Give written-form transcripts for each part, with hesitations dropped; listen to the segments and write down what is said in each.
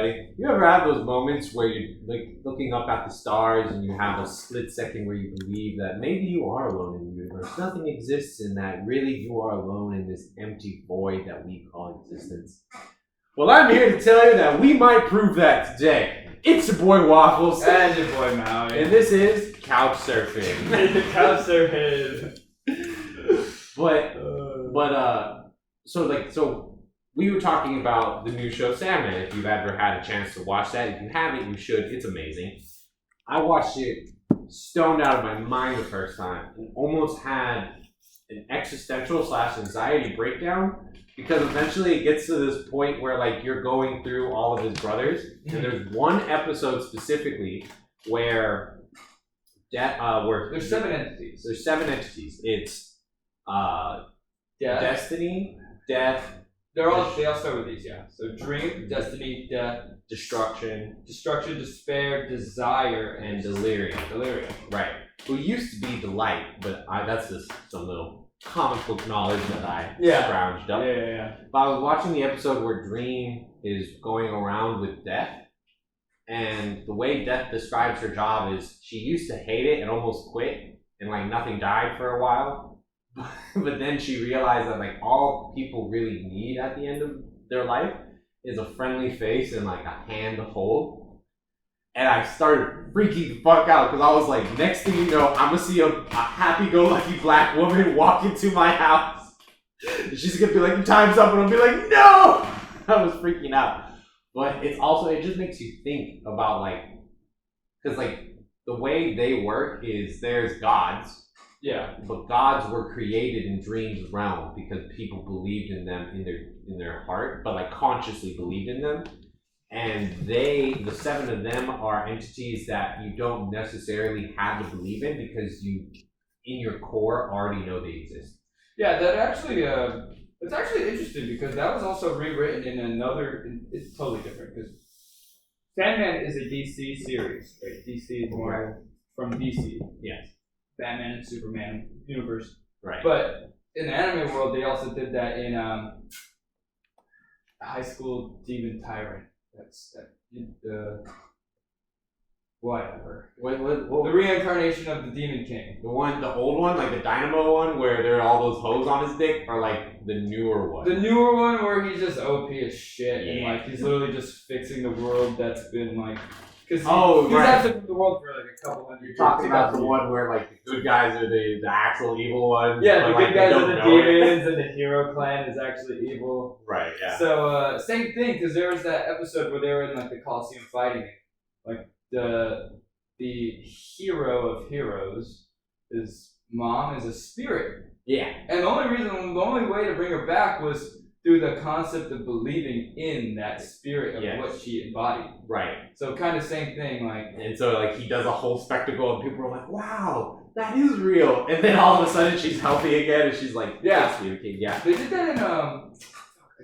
everybody. You ever have those moments where you're like looking up at the stars and you have a split second where you believe that maybe you are alone in the universe? Nothing exists in that. Really, you are alone in this empty void that we call existence. Well, I'm here to tell you that we might prove that today. It's your boy Waffles. And your boy Maui. And this is Couch Surfing. Couch Surfing. So we were talking about the new show Sandman. If you've ever had a chance to watch that, if you haven't, you should. It's amazing. I watched it stoned out of my mind the first time and almost had an existential / anxiety breakdown because eventually it gets to this point where like you're going through all of his brothers, and there's one episode specifically where there's 7 entities. There's 7 entities. It's Destiny, Death. They all start with these, yeah. So dream, destiny, death, destruction, despair, desire, and delirium. Delirium. Right. Who used to be delight, but that's just some little comic book knowledge that I scrounged up. Yeah. But I was watching the episode where Dream is going around with Death, and the way Death describes her job is she used to hate it and almost quit, and like nothing died for a while. But then she realized that like all people really need at the end of their life is a friendly face and like a hand to hold. And I started freaking the fuck out because I was like, next thing you know, I'm gonna see a happy-go-lucky black woman walk into my house. And she's gonna be like, the time's up, and I'll be like, no! I was freaking out. But it's also, it just makes you think about like, because like the way they work is there's gods. Yeah. But gods were created in Dream's realm because people believed in them in their heart, but like consciously believed in them. And the 7 of them are entities that you don't necessarily have to believe in because you, in your core, already know they exist. Yeah, that actually, it's actually interesting because that was also rewritten in another, it's totally different because Sandman is a DC series, right? DC is more from DC. Yes. Batman and Superman universe. Right. But in the anime world, they also did that in High School Demon Tyrant. Whatever. What, the reincarnation of the Demon King. The old one, like the Dynamo one, where there are all those hoes on his dick, or like the newer one? The newer one where he's just OP as shit, yeah. and like he's literally just fixing the world that's been like. Because he's actually the world for like a couple hundred years. You're talking about the one where like the good guys are the actual evil ones. Yeah, the like, good guys are the demons, and the hero clan is actually evil. Right. Yeah. So same thing, because there was that episode where they were in like the Coliseum fighting, like the hero of heroes, his mom is a spirit. Yeah. And the only way to bring her back was through the concept of believing in that spirit of what she embodied. Right. So kind of same thing, like. And so like he does a whole spectacle and people are like, wow, that is real. And then all of a sudden she's healthy again and she's like, yeah. Yeah. They did that in I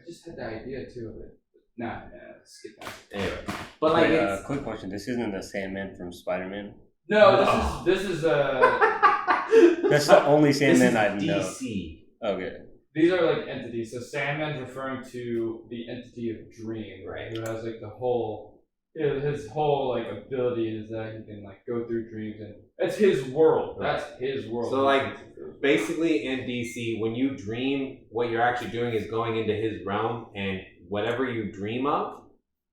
just had the idea too of it. Nah, skip that. Anyway. But like quick question, this isn't the Sandman from Spider-Man? No, this is That's the only Sandman I know. DC. Okay. These are like entities. So Sandman's referring to the entity of Dream, right? Who has like the whole, his whole like ability is that he can like go through dreams, and it's his world. That's his world. So like basically in DC, when you dream, what you're actually doing is going into his realm, and whatever you dream of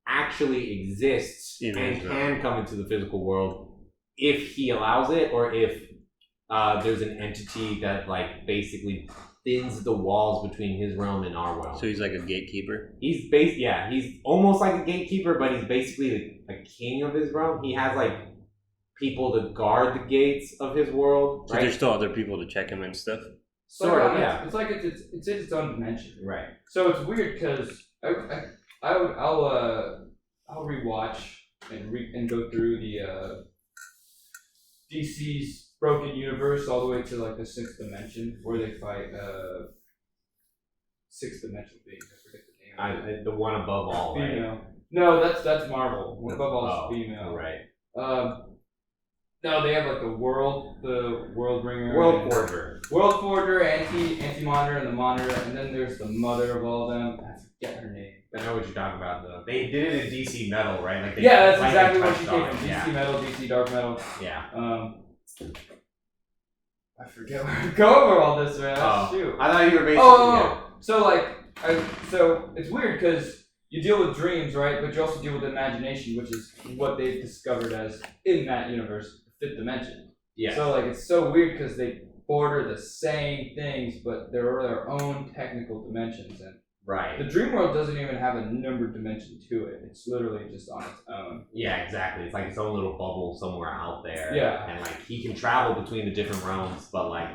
actually exists and can come into the physical world if he allows it, or if there's an entity that like basically thins the walls between his realm and our realm. So he's like a gatekeeper? He's almost like a gatekeeper, but he's basically a king of his realm. He has like people to guard the gates of his world. So there's still other people to check him and stuff? Sort of, yeah. It's like it's in its own dimension. Right. So it's weird because I'll rewatch and go through the DCs Broken Universe all the way to like the 6th dimension where they fight 6th dimensional beings. I forget the name. The one above all, female. Right? No, that's Marvel. One above all is female. Right. No, they have like the world bringer, World Forger. World Forger, Anti-Monitor, and the Monitor, and then there's the mother of all of them. I forget her name. I know what you're talking about though. They did it in DC Metal, right? Like Yeah, that's exactly what where she came from. DC Metal, DC Dark Metal. Yeah. I forget where to go over all this, man. Shoot. I thought you were basically. So it's weird because you deal with dreams, right? But you also deal with imagination, which is what they've discovered as in that universe, the fifth dimension. Yeah. So like it's so weird because they border the same things, but there are their own technical dimensions, and right. The dream world doesn't even have a numbered dimension to it. It's literally just on its own. Yeah, exactly. It's like its own little bubble somewhere out there. Yeah. And like he can travel between the different realms, but like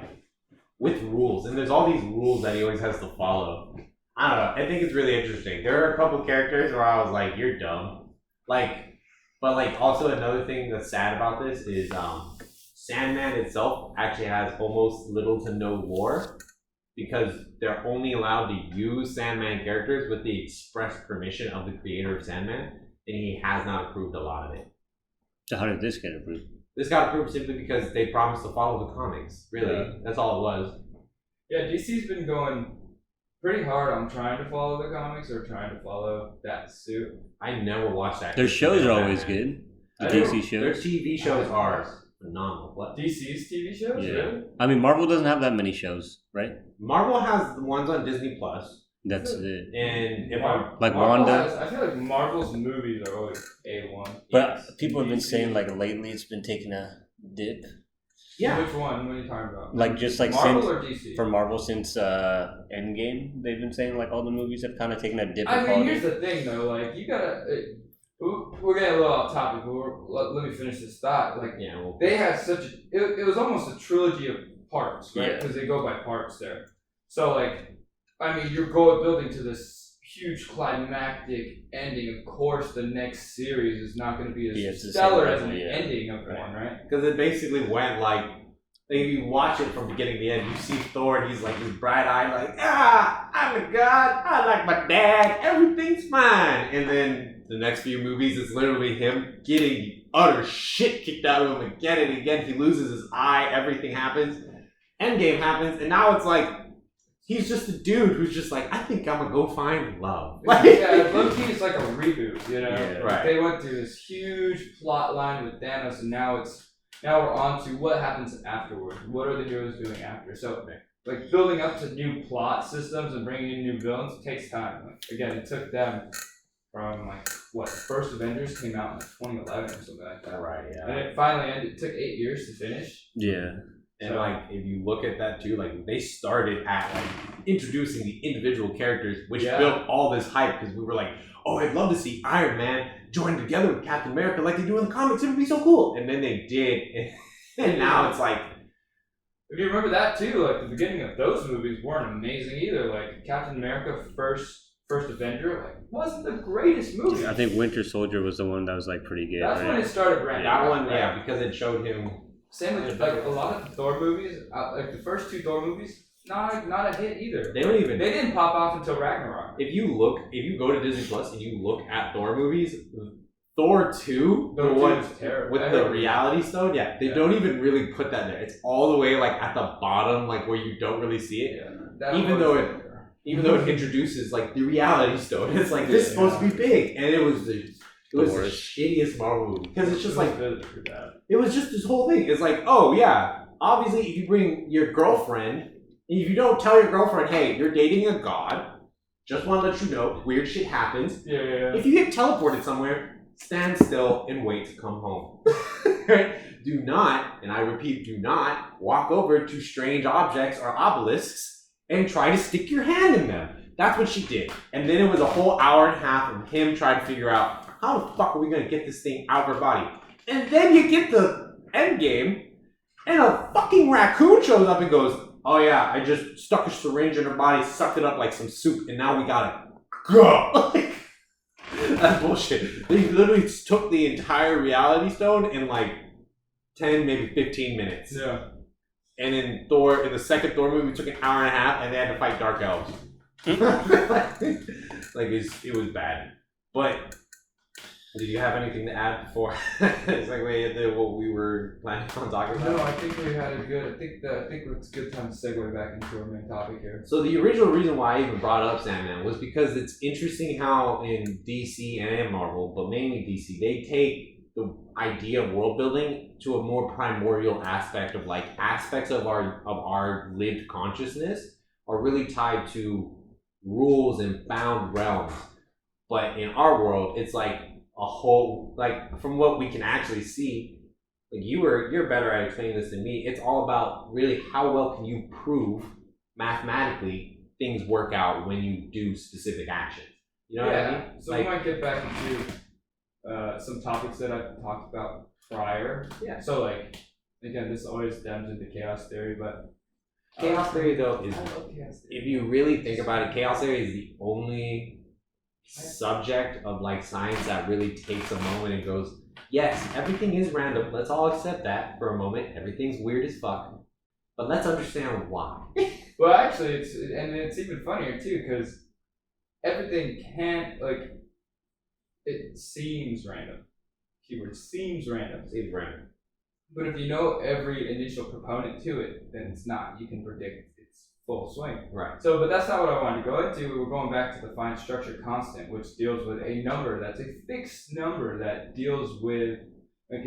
with rules. And there's all these rules that he always has to follow. I don't know. I think it's really interesting. There are a couple characters where I was like, "You're dumb." Like, but like also another thing that's sad about this is Sandman itself actually has almost little to no lore because they're only allowed to use Sandman characters with the express permission of the creator of Sandman, and he has not approved a lot of it. So how did this get approved? This got approved simply because they promised to follow the comics. Really, Yeah. That's all it was. Yeah, DC's been going pretty hard on trying to follow the comics or trying to follow that suit. I never watched that. Their shows are always good. The DC shows. Their TV shows are phenomenal. What? DC's TV shows? Yeah. Really? I mean, Marvel doesn't have that many shows, right? Marvel has the ones on Disney Plus, That's it. and if I'm Like Marvel Wanda. I feel like Marvel's movies are always A1. But people have been DC. saying like lately it's been taking a dip. yeah, Which one? What are you talking about? Like just like Marvel since or DC? for Marvel since Endgame, they've been saying like all the movies have kind of taken a dip. I in mean, quality. here's the thing though. Like, you gotta. We're getting a little off topic, but let me finish this thought. Like, yeah. Well, they had such a. It was almost a trilogy of parts, right? Yeah. Because they go by parts there. So, like, I mean, you're building to this huge climactic ending. Of course, the next series is not going to be it's as the stellar same as level, the yeah. ending of one, right? Because it basically went like, if you watch it from beginning to end, you see Thor, and he's like his bright-eyed, like, I'm a god, I like my dad, everything's fine. And then the next few movies, it's literally him getting utter shit kicked out of him again and again. He loses his eye, everything happens. Endgame happens, and now it's like, he's just a dude who's just like, I think I'm gonna go find love. Yeah, low-key is like a reboot, you know? Yeah. Right. They went through this huge plot line with Thanos, and now we're on to what happens afterward. What are the heroes doing after? So, like, building up to new plot systems and bringing in new villains takes time. Like, again, it took them from, like, the first Avengers came out in 2011 or something like that. Right, yeah. And it finally ended. It took 8 years to finish. Yeah. And like, if you look at that too, like they started at like introducing the individual characters, which built all this hype because we were like, oh, I'd love to see Iron Man join together with Captain America like they do in the comics. It would be so cool. And then they did, and now it's like, if you remember that too, like the beginning of those movies weren't amazing either. Like Captain America, first Avenger, like wasn't the greatest movie. I think Winter Soldier was the one that was like pretty good. That's when right? it started ramping. that up, one, right? yeah, because it showed him. Same with like a lot of the Thor movies, like the first 2 Thor movies, not a hit either. They don't even. They didn't pop off until Ragnarok. If you go to Disney Plus and you look at Thor movies, Thor 2, the one with the reality stone, they don't even really put that there. It's all the way like at the bottom, like where you don't really see it. Yeah, Even though it introduces like the reality stone, it's like this is supposed to be big, and it was the shittiest Marvel movie because it's just like it was just this whole thing. It's like, oh yeah, obviously if you bring your girlfriend, and if you don't tell your girlfriend, hey, you're dating a god, just want to let you know, weird shit happens. Yeah. If you get teleported somewhere, stand still and wait to come home. Do not, and I repeat, do not walk over to strange objects or obelisks and try to stick your hand in them. That's what she did. And then it was a whole hour and a half of him trying to figure out, how the fuck are we going to get this thing out of her body? And then you get the end game, and a fucking raccoon shows up and goes, oh yeah, I just stuck a syringe in her body, sucked it up like some soup, and now we gotta go. That's bullshit. They literally took the entire reality stone in like 10, maybe 15 minutes. Yeah. And in the second Thor movie, took an hour and a half, and they had to fight dark elves. Like it was bad. But Did you have anything to add before segue into what we were planning on talking about? No, I think we had a good. I think it's a good time to segue back into our main topic here. So the original reason why I even brought up Sandman was because it's interesting how in DC and Marvel, but mainly DC, they take the idea of world building to a more primordial aspect of like aspects of our lived consciousness are really tied to rules and bound realms. But in our world, it's like a whole, like from what we can actually see, like you're better at explaining this than me. It's all about really how well can you prove mathematically things work out when you do specific actions. You know what I mean? So we might get back into some topics that I've talked about prior. Yeah. So like again, this always stems into chaos theory, but Chaos theory though is, I love chaos theory. if you really think about it, chaos theory is the only subject of like science that really takes a moment and goes, yes, everything is random. Let's all accept that for a moment. Everything's weird as fuck, but let's understand why. Well, actually, it's even funnier too because everything can't like. It seems random. Keyword seems random. Seems random. But if you know every initial component to it, then it's not. You can predict its full swing. Right. So, but that's not what I wanted to go into. We're going back to the fine structure constant, which deals with a number that's a fixed number that deals with like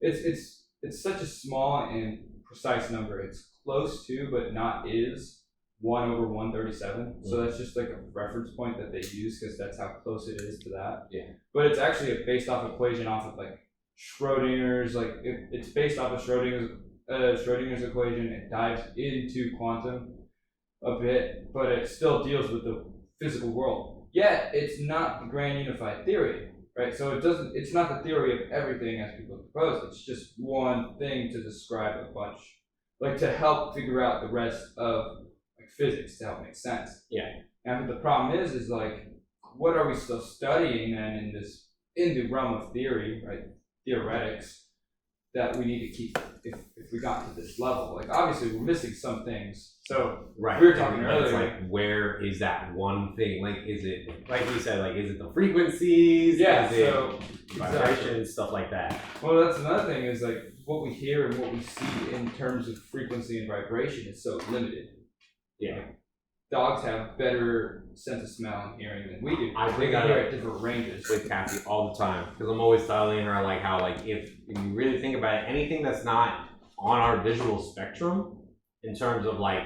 it's such a small and precise number. It's close to, but not is 1/137. So that's just like a reference point that they use because that's how close it is to that. Yeah. But it's actually a based off equation off of like Schrodinger's, like it's based off of Schrodinger's equation. It dives into quantum a bit, but it still deals with the physical world. Yet it's not the grand unified theory, right? So it's not the theory of everything as people propose. It's just one thing to describe a bunch, like to help figure out the rest of like physics to help make sense. Yeah. And the problem is like, what are we still studying then in the realm of theory, right? Theoretics, that we need to keep if we got to this level. Like obviously we're missing some things. So Right. we were talking It's earlier. like, where is that one thing? Like, is it, like you said, like, is it the frequencies? Yeah, Is it so vibrations, exactly. stuff like that? Well, that's another thing is like what we hear and what we see in terms of frequency and vibration is so limited. Yeah. Like, dogs have better sense of smell and hearing than we do. I They bring can that hear up at different ranges. with Kathy all the time because I'm always telling her like how like if you really think about it, anything that's not on our visual spectrum in terms of like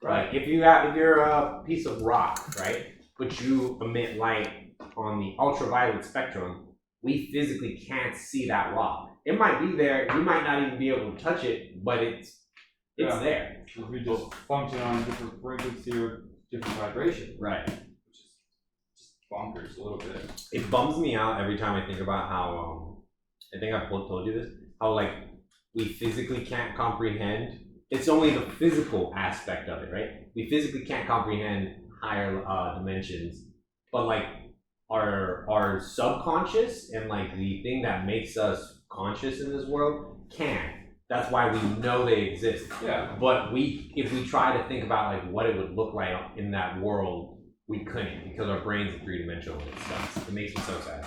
if you're a piece of rock, right, but you emit light on the ultraviolet spectrum, we physically can't see that rock. It might be there, you might not even be able to touch it, but it's there. If we just function on a different frequency or different vibration. Right. Which is just bonkers a little bit. It bums me out every time I think about how I think I've told you this, how like we physically can't comprehend. It's only the physical aspect of it, right? We physically can't comprehend higher dimensions, but like our subconscious and like the thing that makes us conscious in this world can. That's why we know they exist. Yeah. But if we try to think about like what it would look like in that world, we couldn't because our brains are three-dimensional. It sucks. It makes me so sad.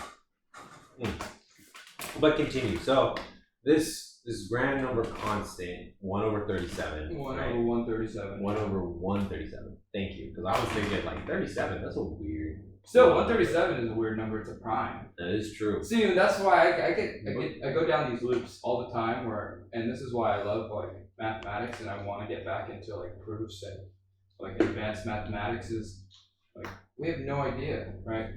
But continue. So this grand number constant, 1/37. 1/137. 1/137. Thank you. Because I was thinking like 37, that's a weird. Still, 137 is a weird number. It's a prime. That is true. See, that's why I go down these loops all the time. And this is why I love like mathematics, and I want to get back into like proofs and like advanced mathematics. Is like we have no idea, right?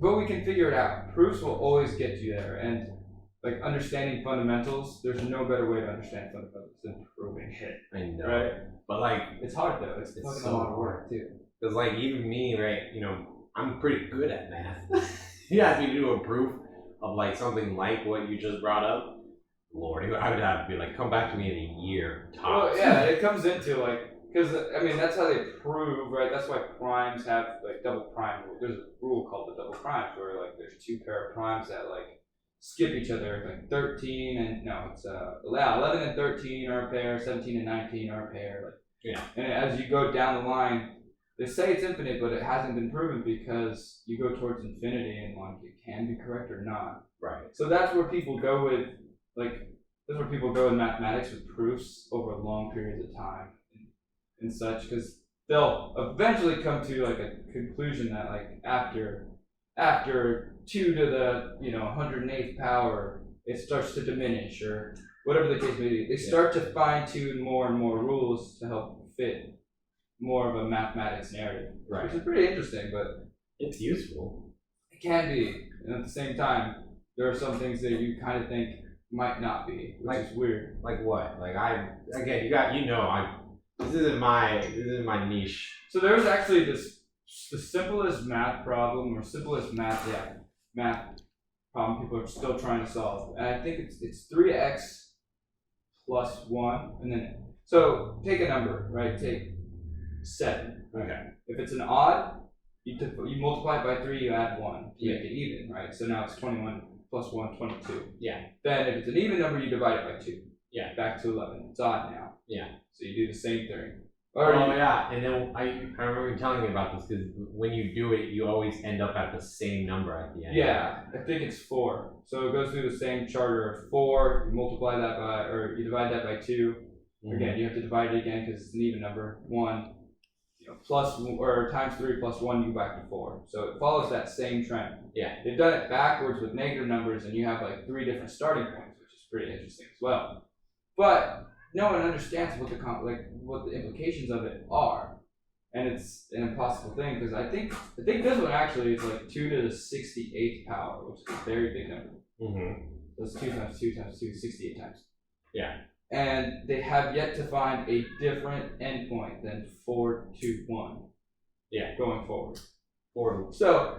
But we can figure it out. Proofs will always get you there, and like understanding fundamentals. There's no better way to understand fundamentals than proving it. I know. Right? But like It's hard though. It's fucking so a lot of work too. because like even me, right? You know, I'm pretty good at math. You ask me to do a proof of like something like what you just brought up. Lord, I would have to be like, come back to me in a year tops. Well, yeah, it comes into like, because I mean that's how they prove, right? That's why primes have like double prime rule. There's a rule called the double prime where like there's two pair of primes that like skip each other, like 13 and no, it's 11 and 13 are a pair, 17 and 19 are a pair, like yeah. And as you go down the line, they say it's infinite, but it hasn't been proven because you go towards infinity and like it can be correct or not. Right. So that's where people go with mathematics with proofs over long periods of time and such, because they'll eventually come to like a conclusion that like after 2 to the 108th power, it starts to diminish, or whatever the case may be. They start to fine tune more and more rules to help fit more of a mathematics narrative, Right. which is pretty interesting, but It's useful. it can be, and at the same time, there are some things that you kind of think might not be, which is weird. Like what? Like this isn't my niche. So there's actually the simplest math problem, or simplest math problem people are still trying to solve, and I think it's 3x plus 1, and then so take a number, right? Take 7. Okay. If it's an odd, you multiply it by 3, you add 1 to make it even, right? So now it's 21 plus 1, 22. Yeah. Then if it's an even number, you divide it by 2. Yeah. Back to 11. It's odd now. Yeah. So you do the same thing. Yeah, and then I remember you telling me about this, because when you do it, you always end up at the same number at the end. Yeah, I think it's 4. So it goes through the same charter of 4. You multiply that by, or you divide that by 2. Mm-hmm. Again, you have to divide it again because it's an even number. 1. Plus or times 3 plus 1, you go back to 4. So it follows that same trend. Yeah. They've done it backwards with negative numbers, and you have like 3 different starting points, which is pretty interesting as well. But no one understands what the implications of it are, and it's an impossible thing, because I think this one actually is like 2 to the 68th power, which is a very big number. Mm-hmm. That's 2 times 2 times 2, 68 times. Yeah. And they have yet to find a different endpoint than 4 to 1. Yeah. Going forward. So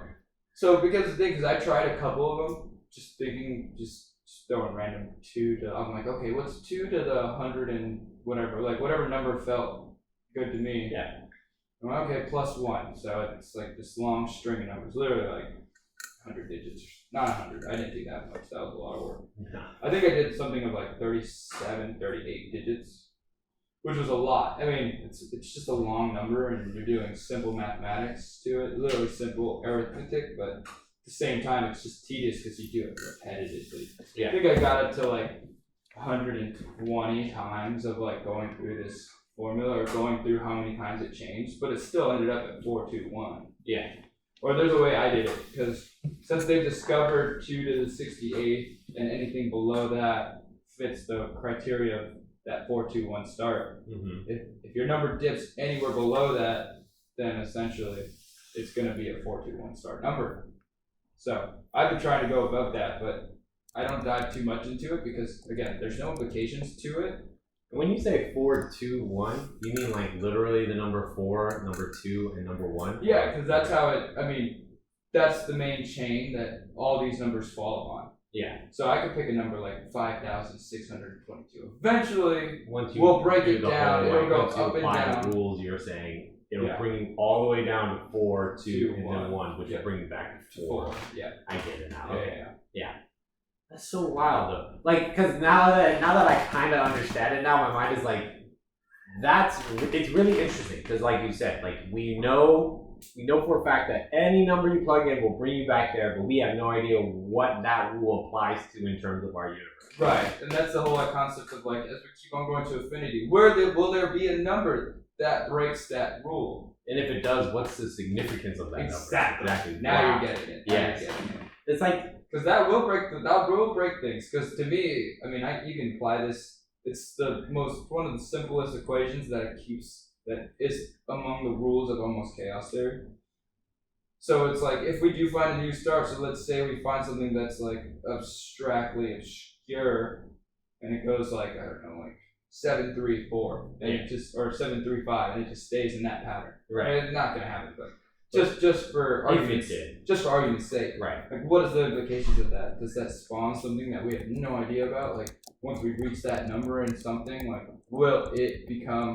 Because the thing is, I tried a couple of them, just throwing random 2 to. I'm like, okay, what's 2 to the 100 and whatever, like whatever number felt good to me. Yeah. I'm like, okay, plus 1. So it's like this long string of numbers, literally like 100 digits. Not 100. I didn't do that much. That was a lot of work. Yeah. I think I did something of like 37, 38 digits, which was a lot. I mean, it's just a long number, and you're doing simple mathematics to it, literally simple arithmetic, but at the same time, it's just tedious because you do it repetitively. Yeah. I think I got it to like 120 times of like going through this formula, or going through how many times it changed, but it still ended up at 421. Yeah. Or there's a way I did it, because since they've discovered 2 to the 68th, and anything below that fits the criteria of that 421 start. Mm-hmm. If your number dips anywhere below that, then essentially it's going to be a 421 start number. So I've been trying to go above that, but I don't dive too much into it because, again, there's no implications to it. When you say 4, 2, 1, you mean like literally the number 4, number 2, and number 1? Yeah, because that's how that's the main chain that all these numbers fall upon. Yeah. So I could pick a number like 5,622. Eventually, Once you we'll break do it the down. whole, It'll go once you up and apply down. the rules, you're saying it'll Yeah. bring all the way down to 4, 2, 2, and then 1, which Yeah. will bring you back to 4. Yeah. I get it now. Yeah, Okay. yeah. That's so wild though. Like, because now that I kind of understand it now, my mind is like, it's really interesting, because like you said, like we know for a fact that any number you plug in will bring you back there, but we have no idea what that rule applies to in terms of our universe. Right, and that's the whole concept of like, as we keep on going to infinity, will there be a number that breaks that rule? And if it does, what's the significance of that Exactly. number? Exactly. Now Wow. you're getting it. Yes. You're getting it. It's like, Because that will break things. Because to me, I mean, you can apply this. It's one of the simplest equations that is among the rules of almost chaos theory. So it's like, if we do find a new star, so let's say we find something that's like abstractly obscure, and it goes like, I don't know, like 734, and it just, or 735, and it just stays in that pattern. right. It's not gonna happen, but just for argument's sake. Right. Like, what is the implications of that? Does that spawn something that we have no idea about? Like, once we reach that number in something, like, will it become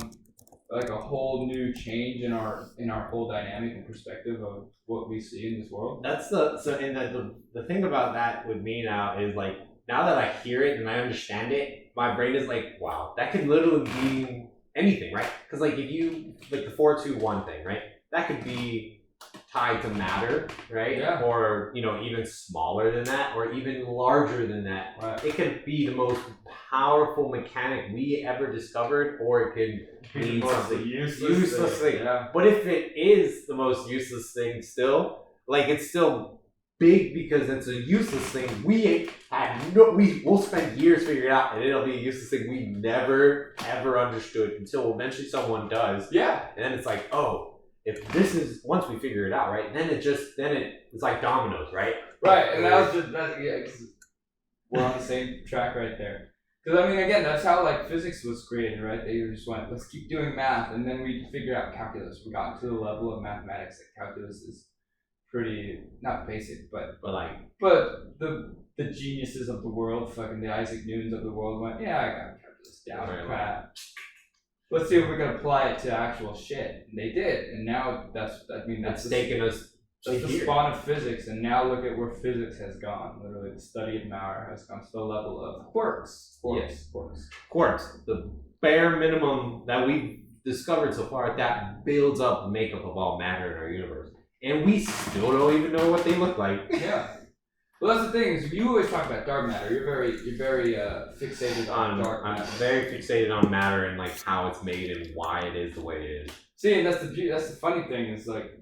like a whole new change in our whole dynamic and perspective of what we see in this world? That's the thing about that with me now is like, now that I hear it and I understand it, my brain is like, wow, that could literally mean anything, right? Because like if you, like the 4, 2, 1 thing, right? that could be tied to matter, right? Yeah. Or, even smaller than that, or even larger than that. Right. It could be the most powerful mechanic we ever discovered, or it could mean something useless thing. Yeah. But if it is the most useless thing still, like it's still big because it's a useless thing, we'll spend years figuring it out, and it'll be a useless thing we never ever understood until eventually someone does. Yeah. And then it's like, oh, if this is, once we figure it out, right, then it's like dominoes, right? Right, and that was cause we're on the same track right there. Because I mean, again, that's how like physics was created, right? They just went, let's keep doing math, and then we figured out calculus. We got to the level of mathematics that calculus is pretty, not basic, but the geniuses of the world, fucking the Isaac Newtons of the world went, yeah, I got calculus down pat. Let's see if we can apply it to actual shit. And they did, and now that's taken us. That's the spawn of physics, and now look at where physics has gone. Literally, the study of matter has gone to the level of quarks. Quarks. The bare minimum that we've discovered so far, that builds up the makeup of all matter in our universe, and we still don't even know what they look like. Yeah. Well, that's the thing, is you always talk about dark matter. You're very fixated on dark matter. I'm very fixated on matter and like how it's made and why it is the way it is. See, and that's the funny thing is like,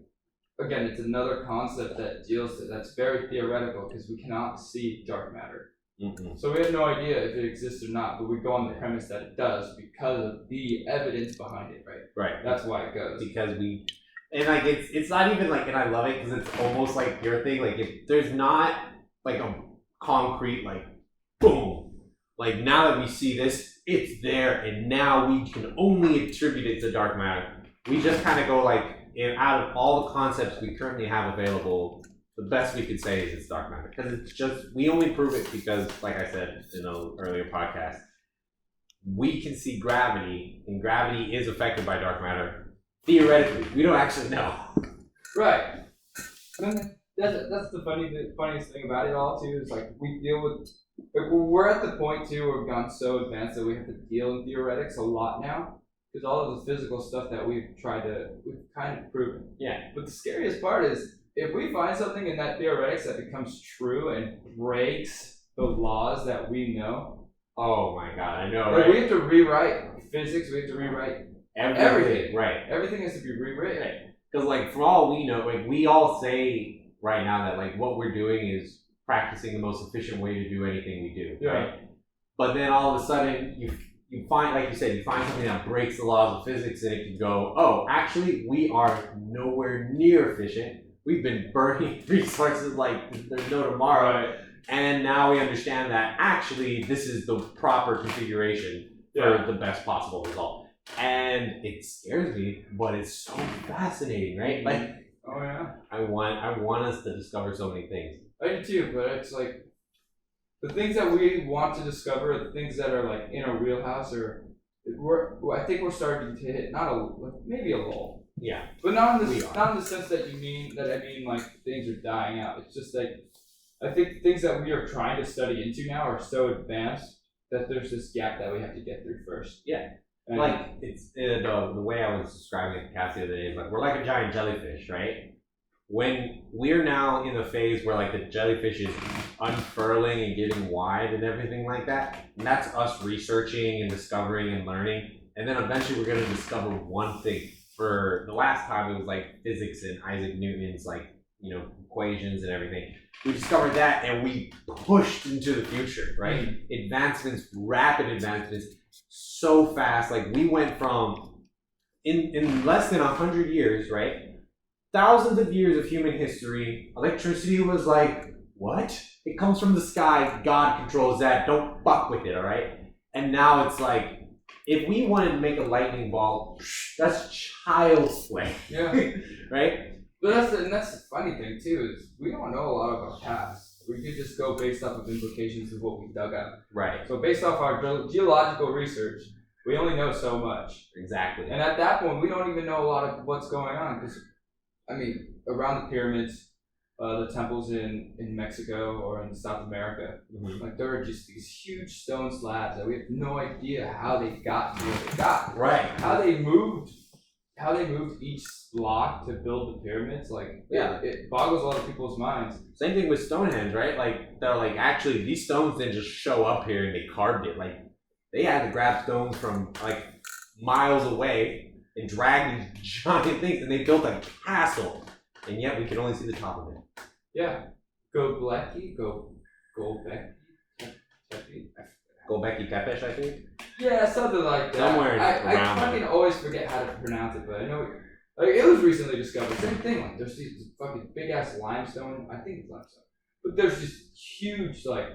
again, it's another concept that's very theoretical because we cannot see dark matter. Mm-hmm. So we have no idea if it exists or not, but we go on the premise that it does because of the evidence behind it, right? Right. That's why it goes. Because and like it's not even like, and I love it because it's almost like your thing. Like if there's not like a concrete like boom, like now that we see this, it's there, and now we can only attribute it to dark matter. We just kind of go like, out of all the concepts we currently have available, the best we could say is it's dark matter, because it's just, we only prove it because, like I said in an earlier podcast, we can see gravity, and gravity is affected by dark matter. Theoretically, we don't actually know. Right. That's the funniest thing about it all too, is like we deal with, like, we're at the point too where we've gone so advanced that we have to deal in theoretics a lot now, because all of the physical stuff that we've kind of proven. Yeah. But the scariest part is if we find something in that theoretics that becomes true and breaks the laws that we know. Oh my god, I know, like, right? we have to rewrite physics. We have to rewrite everything. Right. Everything has to be rewritten. Right. Because like for all we know, like we all say right now that like what we're doing is practicing the most efficient way to do anything we do. Yeah. Right. But then all of a sudden you find, like you said, you find something that breaks the laws of physics, and it can go, oh, actually we are nowhere near efficient. We've been burning resources like there's no tomorrow. Right. And now we understand that actually this is the proper configuration for the best possible result. And it scares me, but it's so fascinating, right? Like, oh yeah, I want us to discover so many things. I do too, but it's like the things that we want to discover are the things that are like in our wheelhouse, or I think we're starting to hit maybe a lull. Yeah, but not in the sense that I mean like things are dying out. It's just like I think things that we are trying to study into now are so advanced that there's this gap that we have to get through first. Yeah. Like, it's the way I was describing it to Cassie the other day is like, we're like a giant jellyfish, right? When we're now in the phase where like the jellyfish is unfurling and getting wide and everything like that, and that's us researching and discovering and learning, and then eventually we're going to discover one thing. For the last time, it was like physics and Isaac Newton's like, equations and everything. We discovered that, and we pushed into the future, right? Mm-hmm. Advancements, rapid advancements, so fast. Like we went from in less than 100 years, right? Thousands of years of human history. Electricity was like, what? It comes from the sky. God controls that. Don't fuck with it, all right? And now it's like, if we wanted to make a lightning ball, that's child's play. Yeah. Right? But that's the funny thing too, is we don't know a lot of our past. We could just go based off of implications of what we dug up. Right. So based off our geological research, we only know so much. Exactly. And at that point, we don't even know a lot of what's going on. Because, around the pyramids, the temples in Mexico or in South America, like there are just these huge stone slabs that we have no idea how they got to where they got. Right. How they moved how they moved each block to build the pyramids, like Yeah. it boggles a lot of people's minds. Same thing with Stonehenge, right? Like they're like actually these stones didn't just show up here and they carved it. Like they had to grab stones from like miles away and drag these giant things, and they built a castle, and yet we can only see the top of it. Yeah, go Becky. Gobekli Tepe, I think. Yeah, something like that. Somewhere I around fucking there. always forget how to pronounce it, but I know like it was recently discovered. Same thing. Like there's these fucking big ass limestone. I think it's limestone, but there's these huge like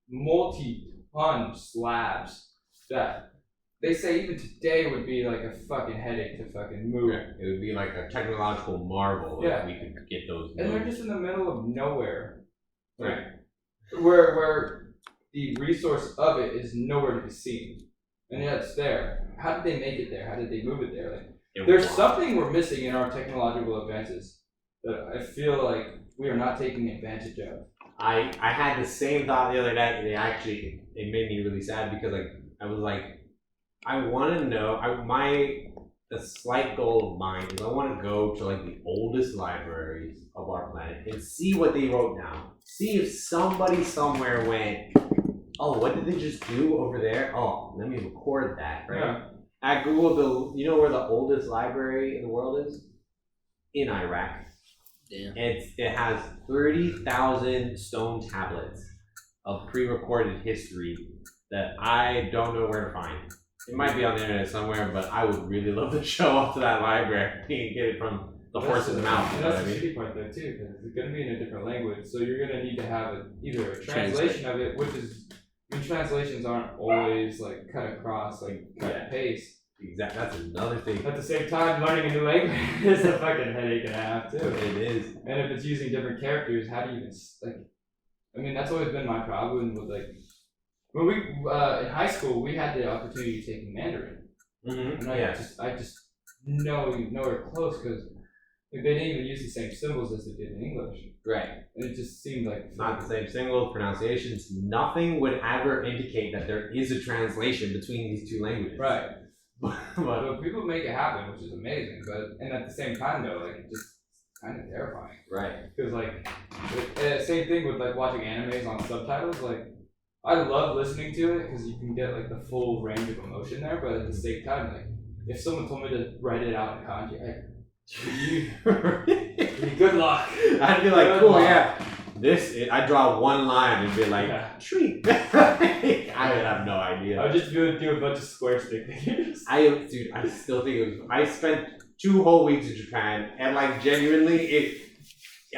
multi-ton slabs that they say even today would be like a fucking headache to fucking move. Yeah, it would be like a technological marvel if we could get those. And they're just in the middle of nowhere, right. Where the resource of it is nowhere to be seen, and yet it's there. How did they make it there? How did they move it there? Like, there's something we're missing in our technological advances that I feel like we are not taking advantage of. I had the same thought the other day, and it made me really sad because like I was like, I want to know. The slight goal of mine is I want to go to like the oldest libraries of our planet and see what they wrote down. See if somebody somewhere went, oh, what did they just do over there? Oh, let me record that, right? Yeah. I Googled you know where the oldest library in the world is? In Iraq. Damn. It has 30,000 stone tablets of pre-recorded history that I don't know where to find. It might be on the internet somewhere, but I would really love to show up to that library and get it from the horse's mouth. And that's the shitty part there too, because it's going to be in a different language, so you're going to need to have either a translation of it, which is, I mean, translations aren't always like cut across, like cut and paste. Exactly, that's another thing. At the same time, learning a new language is a fucking headache and a half too. It is. And if it's using different characters, how do you even like? I mean, that's always been my problem with like when we in high school we had the opportunity to take Mandarin, and I just nowhere close because like, they didn't even use the same symbols as they did in English. Right. And it just seemed like Not the same symbols, pronunciations. Nothing would ever indicate that there is a translation between these two languages. Right. but So people make it happen, which is amazing. But and at the same time though, like it just kind of terrifying. right. Because like same thing with like watching animes on subtitles. Like I love listening to it because you can get like the full range of emotion there. But at the same time, like if someone told me to write it out in kanji, good luck. I'd be like, cool, yeah. I draw one line and be like, tree. I would have no idea. I would just do a bunch of square stick figures. I still think it was. I spent 2 whole weeks in Japan, and like genuinely,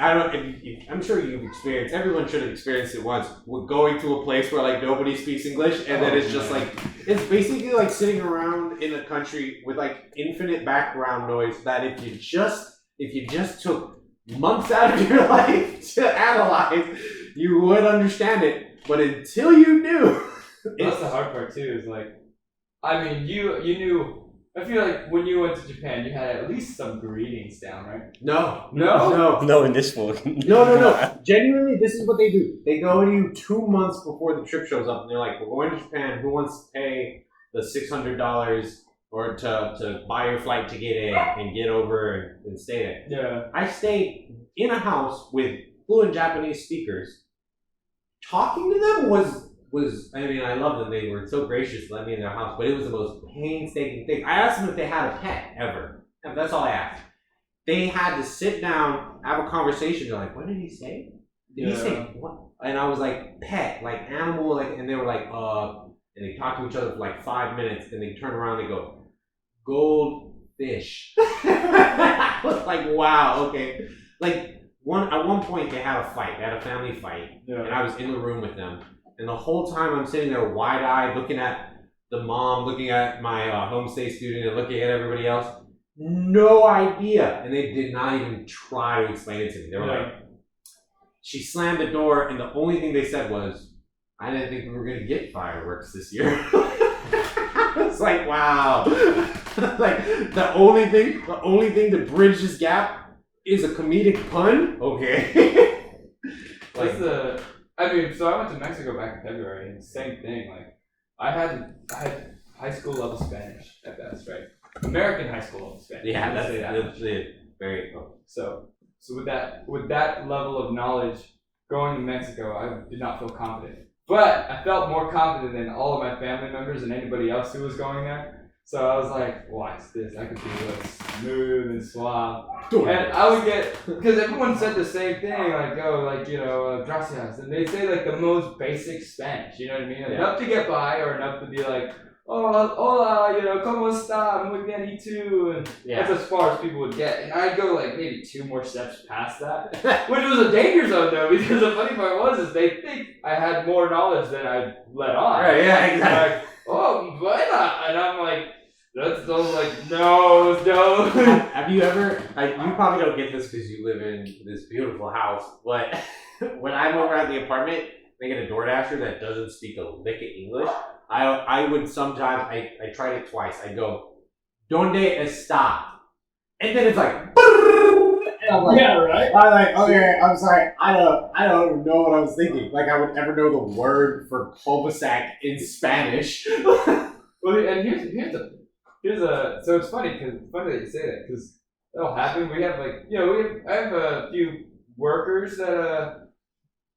I'm sure you've experienced. Everyone should have experienced it once. We're going to a place where like nobody speaks English, and then it's just like it's basically like sitting around in a country with like infinite background noise. That if you just took months out of your life to analyze, you would understand it. But until you do, That's the hard part too. Is like, I mean, you knew. I feel like when you went to Japan, you had at least some greetings down, right? No. No, in this one. No. Genuinely, this is what they do. They go to you 2 months before the trip shows up, and they're like, "We're going to Japan. Who wants to pay the $600 or to buy your flight to get in and get over and stay there?" Yeah. I stayed in a house with fluent Japanese speakers. Talking to them was I mean, I love them. They were so gracious to let me in their house, but it was the most painstaking thing. I asked them if they had a pet ever. That's all I asked. They had to sit down, have a conversation. They're like, "What did he say? Did he say what?" And I was like, "Pet, like animal, like." And they were like, And they talked to each other for like 5 minutes, and they turn around and they go, "Goldfish." I was like, "Wow, okay." Like at one point, they had a fight. They had a family fight, and I was in the room with them. And the whole time I'm sitting there wide-eyed, looking at the mom, looking at my homestay student, and looking at everybody else. No idea. And they did not even try to explain it to me. They were like, she slammed the door, and the only thing they said was, "I didn't think we were going to get fireworks this year." It's like, wow. Like, the only thing to bridge this gap is a comedic pun? Okay. I mean, so I went to Mexico back in February, and same thing. Like, I had high school level Spanish at best, right? American high school Spanish. Yeah, Let's that's say that. very cool. So with that level of knowledge, going to Mexico, I did not feel confident. But I felt more confident than all of my family members and anybody else who was going there. So I was like, watch this. I could be really smooth and suave. And I would get, because everyone said the same thing, like, gracias. And they say like the most basic Spanish, you know what I mean? Like, enough to get by or enough to be like, oh, hola, ¿cómo está? Muy bien, y tú? And that's as far as people would get. And I'd go like maybe 2 more steps past that, which was a danger zone though, because the funny part is they think I had more knowledge than I let on. Right, yeah, exactly. Like, oh, buena. And I'm like, that's so like, no. Have you ever, you probably don't get this because you live in this beautiful house, but when I'm over at the apartment, they get a DoorDasher that doesn't speak a lick of English. I would sometimes, I tried it twice. I go, ¿Dónde está? And then it's like, and I'm like, yeah, right? I'm like, okay, I'm sorry. I don't know what I was thinking. Like I would ever know the word for cul-de-sac in Spanish. Well, and here's a, so it's funny that you say that, because that'll happen. We have like, I have a few workers that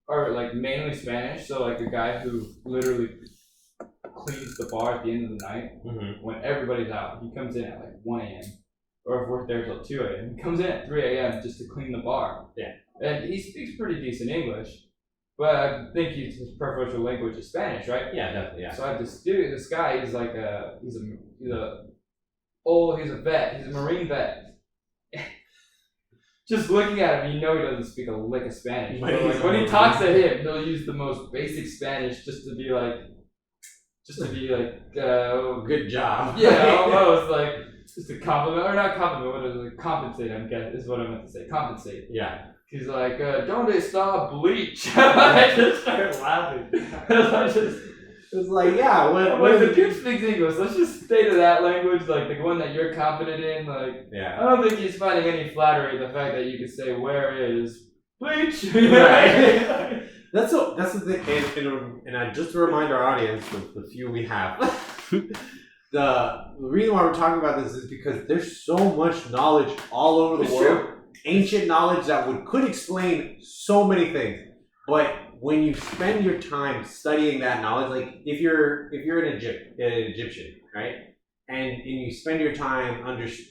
are like mainly Spanish. So like a guy who literally cleans the bar at the end of the night when everybody's out. He comes in at like 1 a.m. or if we're there till 2 a.m. He comes in at 3 a.m. just to clean the bar. Yeah. And he speaks pretty decent English, but I think his preferential language is Spanish, right? Yeah, definitely. Yeah. So I have this dude. This guy is like he's a vet. He's a Marine vet. Just looking at him, he doesn't speak a lick of Spanish. But like, when he talks to him, he'll use the most basic Spanish just to be like, good job. Yeah, almost like just a compliment, or not compliment. What is it? Compensate. I guess is what I meant to say. Compensate. Yeah. He's like, "Don't they stop bleach?" I just started laughing. It's like, yeah, when the dude speaks English, let's just stay to that language, like the one that you're confident in. Like, I don't think he's finding any flattery in the fact that you can say, "Where is bleach?" Right. That's the thing, and just to remind our audience, the few we have, the reason why we're talking about this is because there's so much knowledge all over the world, ancient knowledge that could explain so many things, but when you spend your time studying that knowledge, like if you're an Egyptian, right, and you spend your time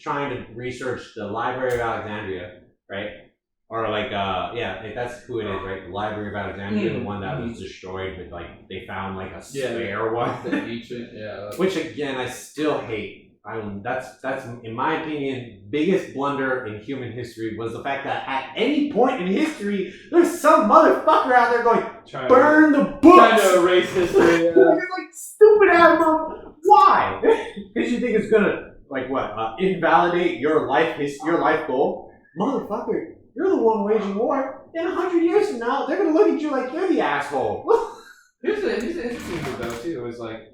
trying to research the Library of Alexandria, right, or like that's who it is, right, the Library of Alexandria, the one that was destroyed, but like they found like a spare one, the ancient, which again I still hate. That's in my opinion biggest blunder in human history was the fact that at any point in history there's some motherfucker out there going burn the books, trying to erase history. Like stupid ass motherfucker. Why? Because you think it's gonna invalidate your life goal, motherfucker. You're the one waging war. In 100 years from now, they're gonna look at you like you're the asshole. Here's the interesting thing though too is like,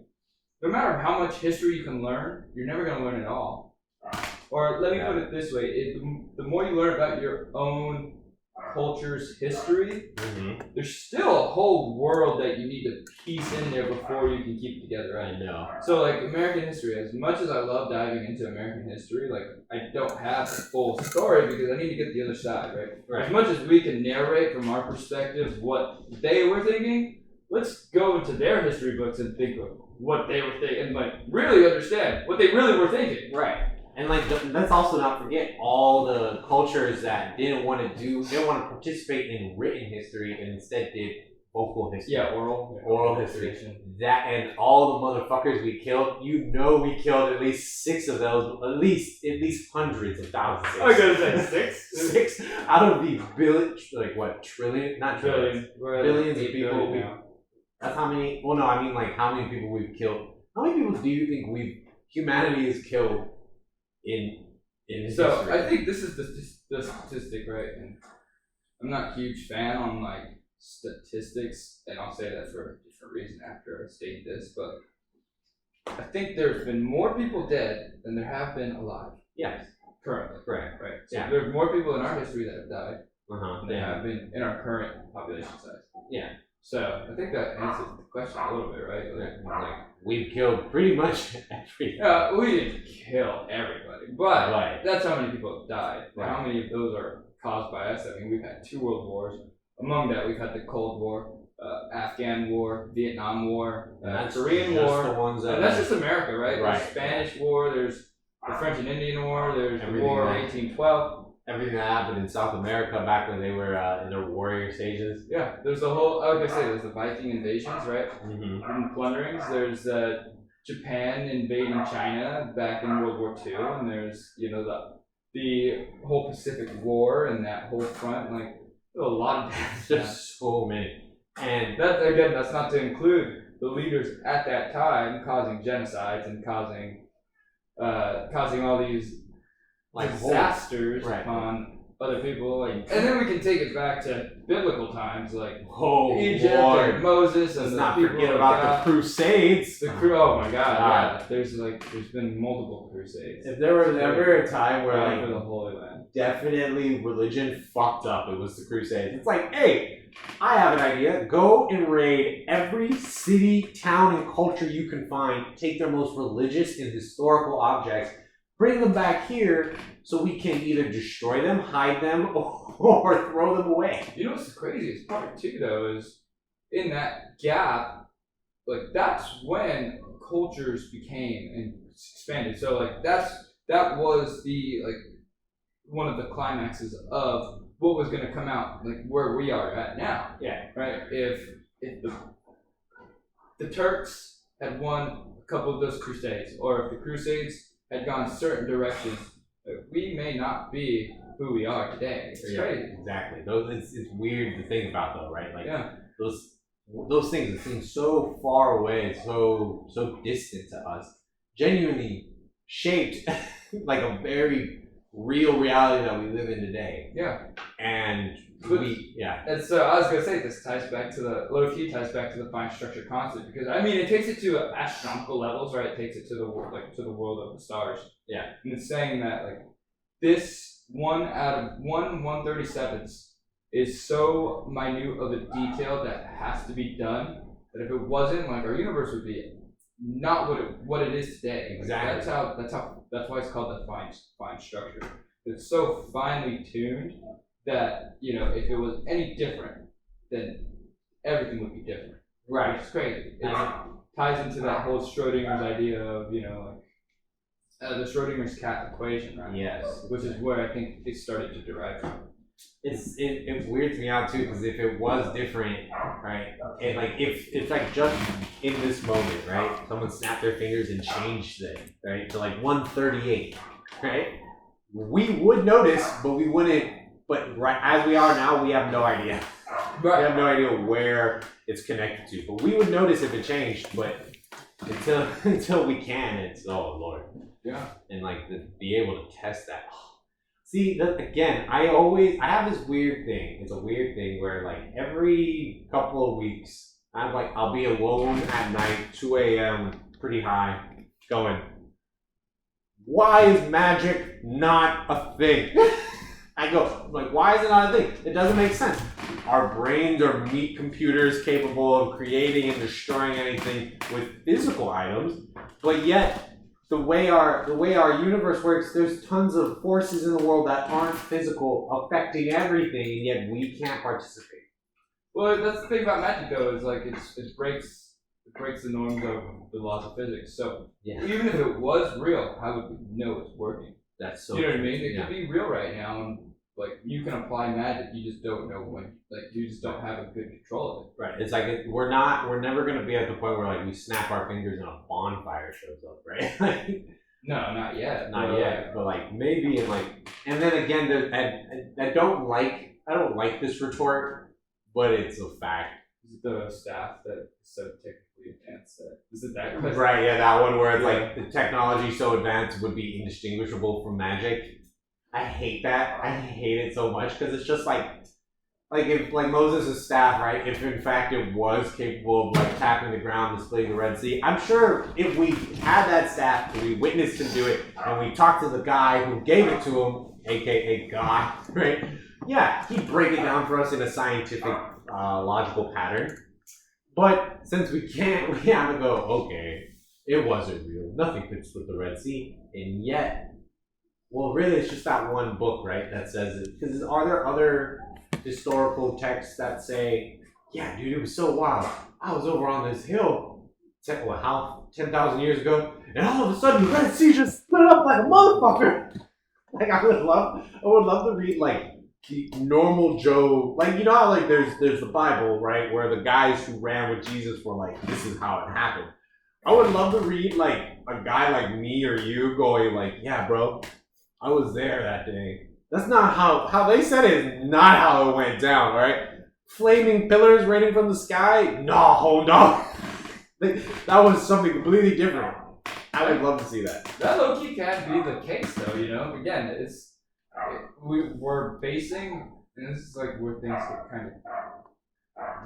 no matter how much history you can learn, you're never going to learn it all. Or let me put it this way, the more you learn about your own culture's history, there's still a whole world that you need to piece in there before you can keep it together, right? I know. So like American history, as much as I love diving into American history, like I don't have the full story because I need to get the other side, right? As much as we can narrate from our perspective what they were thinking, let's go into their history books and think of what they were thinking and like really understand what they really were thinking. Right. And like let's also not forget all the cultures that didn't want to participate in written history and instead did vocal history. Yeah, oral history. That and all the motherfuckers we killed, we killed at least 6 of those, at least hundreds of thousands. I was gonna say 6? 6 out of the trillion? Not trillions. Billions of people. That's how many. Well, no, I mean like how many people we've killed. How many people do you think humanity has killed in So history? I think this is the statistic, right? And I'm not a huge fan on like statistics, and I'll say that for a different reason after I state this, but I think there's been more people dead than there have been alive. Yes. Currently. Right. So there's more people in our history that have died than there Yeah. have been in our current population size. Yeah. So I think that answers the question a little bit, right? Like we've killed pretty much everything. We didn't kill everybody, but Right. that's how many people have died. Right. How many of those are caused by us? I mean, we've had 2 world wars. Among that, we've had the Cold War, Afghan War, Vietnam War, Korean War. The ones that And that's just America, right? Right. There's Spanish War, there's the French and Indian War, there's the Everything War of that- 1812. everything that happened in South America back when they were in their warrior stages. Yeah, there's the whole, like I say, there's the Viking invasions, right? Mm-hmm. And plunderings. There's Japan invading China back in World War II, and there's, you know, the whole Pacific War and that whole front. Like, there's a lot of deaths. Just so many. And That, again, that's not to include the leaders at that time causing genocides and causing all these like disasters right. upon other people. Like, and then we can take it back to biblical times, like oh Egypt Lord. and Moses, Let's and not the people forget of about God. the Crusades. The crew. Oh my God! God. Yeah, there's been multiple crusades. If there was ever a time where for like the Holy Land. definitely religion fucked up, it was the Crusades. It's like, hey, I have an idea. Go and raid every city, town, and culture you can find. Take their most religious and historical objects. Bring them back here so we can either destroy them, hide them, or throw them away. You know what's the craziest part too, though, is in that gap, like that's when cultures became and expanded. So like that was the one of the climaxes of what was going to come out, like where we are at now. Yeah. Right. If the Turks had won a couple of those crusades, or if the Crusades had gone certain directions, we may not be who we are today. It's crazy. Exactly. It's weird to think about though, right? Like Yeah. those things that seem so far away, so distant to us, genuinely shaped like a very real reality that we live in today. Yeah. And And so I was gonna say this ties back to the fine structure concept, because I mean it takes it to astronomical levels, right? It takes it to the world of the stars. Yeah. And it's saying that like this 1 out of 1/137th is so minute of a detail that has to be done that if it wasn't, like our universe would be not what it is today. Exactly. That's why it's called the fine structure. It's so finely tuned that, you know, if it was any different, then everything would be different. right. Which is crazy. It ties into that whole Schrodinger's idea of, you know, like the Schrodinger's cat equation, right? Yes. Which is where I think it started to derive from. It weirds me out too, because if it was different, right, and like if it's like just in this moment, right, someone snapped their fingers and changed it, right, to like 138, right, we would notice, but we wouldn't. But right as we are now, we have no idea. We have no idea where it's connected to, but we would notice if it changed. But until we can, it's oh Lord. Yeah. And like to be able to test that. See, again, I have this weird thing. It's a weird thing where like every couple of weeks, I'll be alone at night, 2 a.m., pretty high, going, why is magic not a thing? I go, like, why is it not a thing? It doesn't make sense. Our brains are meat computers capable of creating and destroying anything with physical items, but yet the way our universe works, there's tons of forces in the world that aren't physical, affecting everything, and yet we can't participate. Well, that's the thing about magic, though, is like it breaks the norms of the laws of physics. So even if it was real, how would we know it's working? That's so. You know what I mean? It could be real right now, and like you can apply magic, you just don't know when. Like you just don't have a good control of it. Right. It's like we're never gonna be at the point where like we snap our fingers and a bonfire shows up, right? No, not yet. Not yet. But like maybe in like, and then again, I don't like this retort, but it's a fact. Is it the staff that is so technically advanced that is it that? Right. Yeah, that one where it's like the technology so advanced would be indistinguishable from magic. I hate that. I hate it so much because it's just like if like Moses' staff, right? If in fact it was capable of like tapping the ground, displaying the Red Sea, I'm sure if we had that staff and we witnessed him do it, and we talked to the guy who gave it to him, aka God, right? Yeah, he'd break it down for us in a scientific, logical pattern. But since we can't, we have to go, okay, it wasn't real. Nothing could split the Red Sea. And yet, well, really, it's just that one book, right, that says it. Because are there other historical texts that say, yeah, dude, it was so wild. I was over on this hill, 10,000 years ago, and all of a sudden the Red Sea just split up like a motherfucker. Like, I would love to read, like, the normal Joe, like, you know how, like, there's the Bible, right, where the guys who ran with Jesus were like, this is how it happened. I would love to read, like, a guy like me or you going, like, yeah, bro, I was there that day. That's not how they said it is not how it went down, all right? Flaming pillars raining from the sky? No, no. That was something completely different. I would love to see that. That low-key can be the case, though, you know? Again, we're basing, and this is like where things get kind of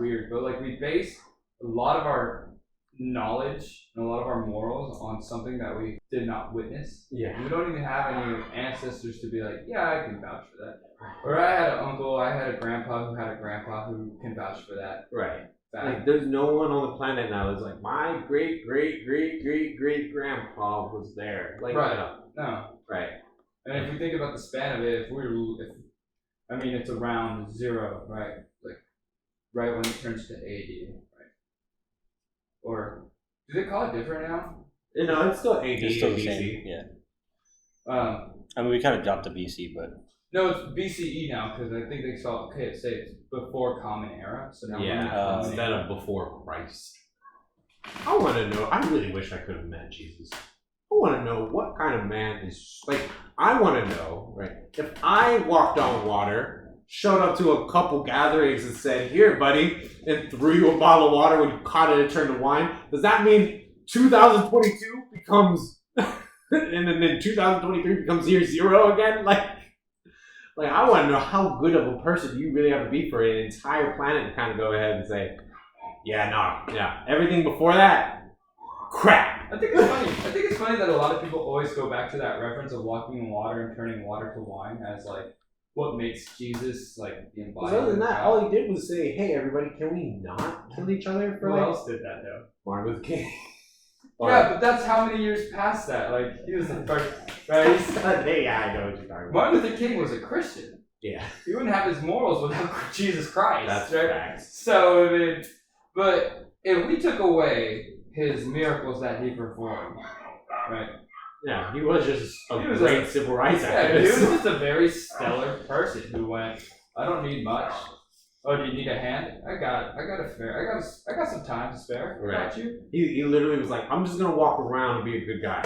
weird, but like we base a lot of our knowledge and a lot of our morals on something that we did not witness. Yeah. We don't even have any ancestors to be like, yeah, I can vouch for that. Or I had an uncle, I had a grandpa who had a grandpa who can vouch for that. Right. Like, there's no one on the planet now that's like, my great grandpa was there. Like, right. No. Right. And if we think about the span of it, it's around 0, right? Like, right when it turns to AD, right? Or, do they call it different now? No, it's still AD. It's still the BC. same, yeah. I mean, we kind of dropped the BC, but... No, it's BCE now, because I think they saw, it's before Common Era, so now yeah, instead of before Christ. I want to know, I really wish I could have met Jesus. I want to know what kind of man is, like, I want to know, right, if I walked on water, showed up to a couple gatherings and said, here, buddy, and threw you a bottle of water when you caught it and turned to wine, does that mean 2022 becomes, and then 2023 becomes year 0 again? Like, I want to know how good of a person you really have to be for an entire planet to kind of go ahead and say, yeah, everything before that, crap. I think it's funny that a lot of people always go back to that reference of walking in water and turning water to wine as, like, what makes Jesus, like, the embodiment. Other than that, all he did was say, hey, everybody, can we not kill each other? Who else did that, though? Martin Luther King. Yeah, but that's how many years past that. Like, he was the first, right? Yeah, I know what you're talking about. Martin Luther King was a Christian. Yeah. He wouldn't have his morals without Jesus Christ. That's right. Facts. So, I mean, but if we took away his miracles that he performed, right? Yeah, he was just a great civil rights activist. Yeah, he was just a very stellar person who went, I don't need much. Oh, do you need a hand? I got some time to spare. Right. Got you. He literally was like, I'm just gonna walk around and be a good guy.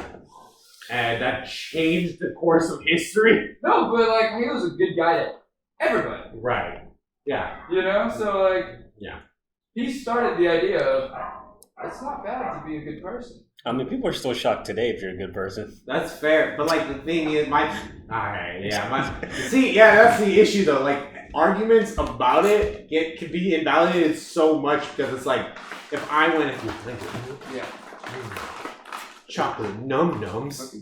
And that changed the course of history. No, but like he was a good guy to everybody. Right. Yeah. You know? So like yeah. He started the idea of it's not bad to be a good person. I mean, people are still shocked today if you're a good person. That's fair, but like the thing is, see, yeah, that's the issue though. Like arguments about it can be invalidated so much because it's like if I went yeah, chocolate num-nums.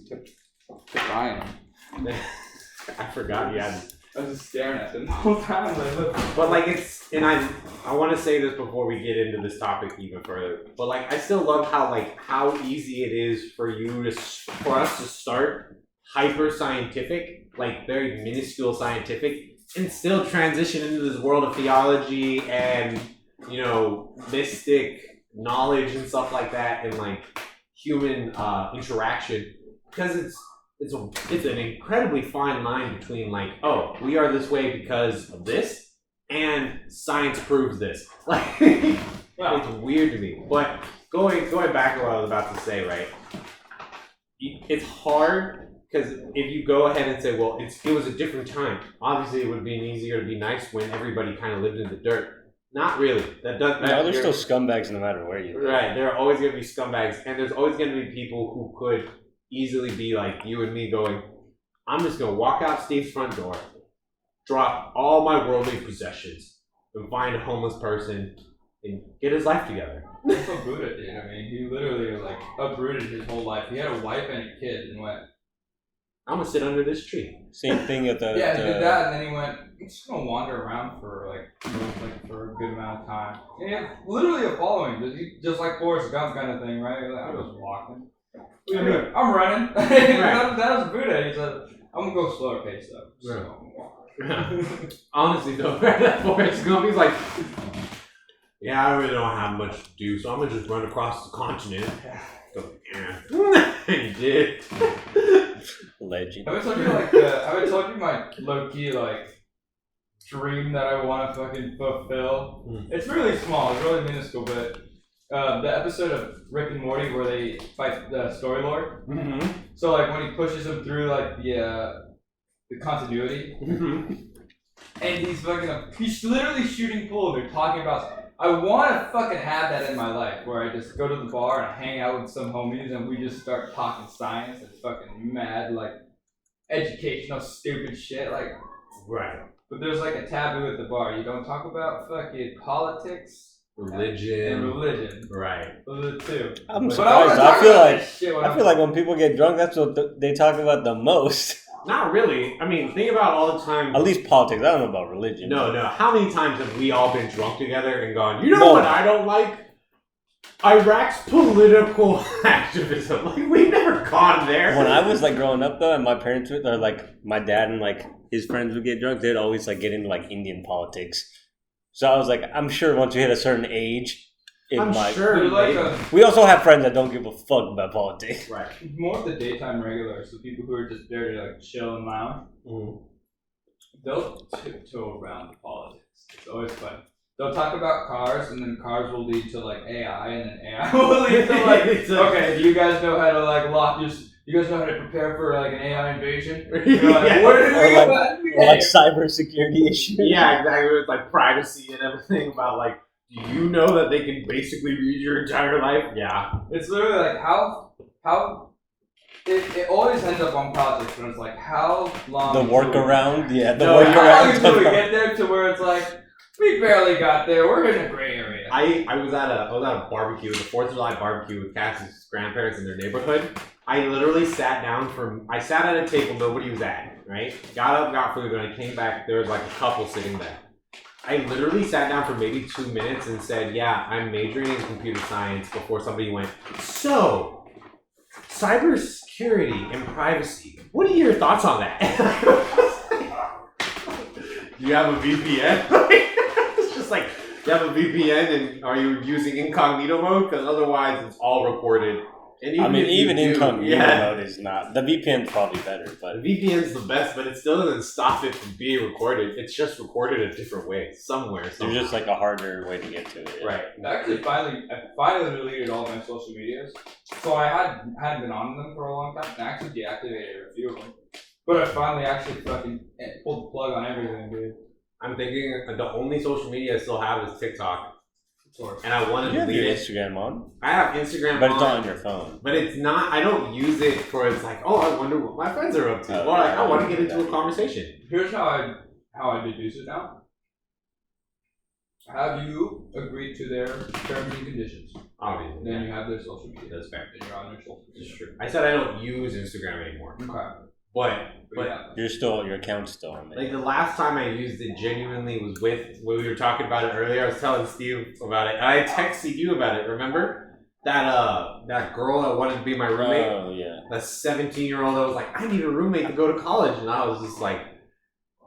Ryan. I forgot you had. I was just staring at them the whole time. But like and I want to say this before we get into this topic even further. But like I still love how easy it is for us to start hyper scientific, like very minuscule scientific, and still transition into this world of theology and mystic knowledge and stuff like that, and like human interaction, because it's an incredibly fine line between like, oh, we are this way because of this, and science proves this. Like, it's weird to me. But going back to what I was about to say, right? It's hard because if you go ahead and say, well, it was a different time. Obviously, it would be easier to be nice when everybody kind of lived in the dirt. Not really. There's still scumbags no matter where you live. Right. There are always going to be scumbags, and there's always going to be people who could easily be like you and me going, I'm just going to walk out Steve's front door, drop all my worldly possessions, and find a homeless person and get his life together. That's what Buddha did. I mean, he literally like uprooted his whole life. He had a wife and a kid and went, I'm gonna sit under this tree. Same thing with the. He did that, and then he went, I'm just gonna wander around for for a good amount of time. And he had literally a following, just like Forrest Gump kind of thing, right? Like, I'm just walking. I'm running. that was Buddha. He said, I'm gonna go slower pace though. So Honestly though, that Forrest Gump, he's like, yeah, I really don't have much to do, so I'm gonna just run across the continent. Yeah. He did. Legend. Have I told you my low key dream that I want to fucking fulfill? It's really small, it's really minuscule, but the episode of Rick and Morty where they fight the Story Lord. Mm-hmm. So when he pushes him through the continuity, and he's he's literally shooting pool. They're talking about. I want to fucking have that in my life where I just go to the bar and hang out with some homies and we just start talking science and fucking mad educational stupid shit Right. But there's a taboo at the bar. You don't talk about fucking politics, religion. Right. Those are the two. I'm surprised. I feel like when people get drunk, that's what they talk about the most. Not really. I mean, think about all the time. At least politics. I don't know about religion. No. How many times have we all been drunk together and gone, you know what I don't like? Iraq's political activism. We've never gone there. When I was growing up though, and my parents would, or my dad and his friends would get drunk, they'd always get into Indian politics. So I was I'm sure once you hit a certain age, it might. Sure. We also have friends that don't give a fuck about politics. Right. More of the daytime regulars, the people who are just there to chill and lounge. They'll tiptoe around the politics. It's always fun. They'll talk about cars, and then cars will lead to AI, and then AI will lead to okay, do you guys know how to lock your? You guys know how to prepare for an AI invasion? What did we or cybersecurity issues. Yeah, exactly. With privacy and everything about do you know that they can basically read your entire life? Yeah. It's literally how it always ends up on politics when it's how long the workaround, the workaround. How long until we get there to where it's we barely got there. We're in a gray area. I was at a barbecue, the 4th of July barbecue with Cassie's grandparents in their neighborhood. I literally sat down I sat at a table nobody was at, right? Got up, got food, and I came back, there was a couple sitting there. I literally sat down for maybe 2 minutes and said, yeah, I'm majoring in computer science before somebody went, so, cybersecurity and privacy, what are your thoughts on that? Do you have a VPN? It's just you have a VPN and are you using incognito mode? Because otherwise it's all recorded. And even incognito mode is not. The VPN's probably better, but the VPN's the best, but it still doesn't stop it from being recorded. It's just recorded a different way, somewhere. There's just a harder way to get to it. Right. I finally deleted all my social medias. So I hadn't been on them for a long time, and I actually deactivated a few of them. But I finally actually fucking pulled the plug on everything, dude. I'm thinking the only social media I still have is TikTok. And I want to delete it. Instagram on? I have Instagram but it's not on your phone. But it's not, I don't use it for I wonder what my friends are up to. Or I want to get into a conversation. Here's how I deduce it now. Have you agreed to their terms and conditions? Obviously. Then you have their social media. That's fair. Then you're on their social media. That's true. I said I don't use Instagram anymore. Okay. But your account's still on there. The last time I used it genuinely was when we were talking about it earlier. I was telling Steve about it. And I texted you about it, remember? That girl that wanted to be my roommate. Oh yeah. That 17-year-old that was I need a roommate to go to college, and I was just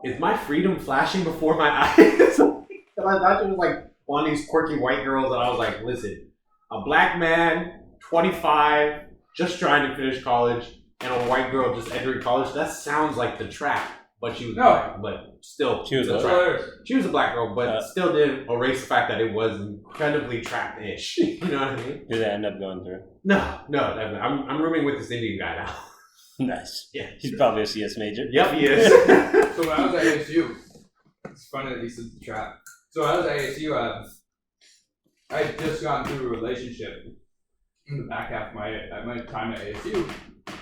is my freedom flashing before my eyes? And I thought it was one of these quirky white girls, and I was listen, a black man, 25, just trying to finish college, and a white girl just entering college, that sounds like the trap. But she was black, but still, she was a black girl, but still didn't erase the fact that it was incredibly trap-ish. You know what I mean? Did that end up going through? No. I'm rooming with this Indian guy now. Nice. Yeah. He's probably a CS major. Yep, he is. So when I was at ASU, it's funny that he said the trap. So when I was at ASU, I had just gone through a relationship in the back half of my time at ASU.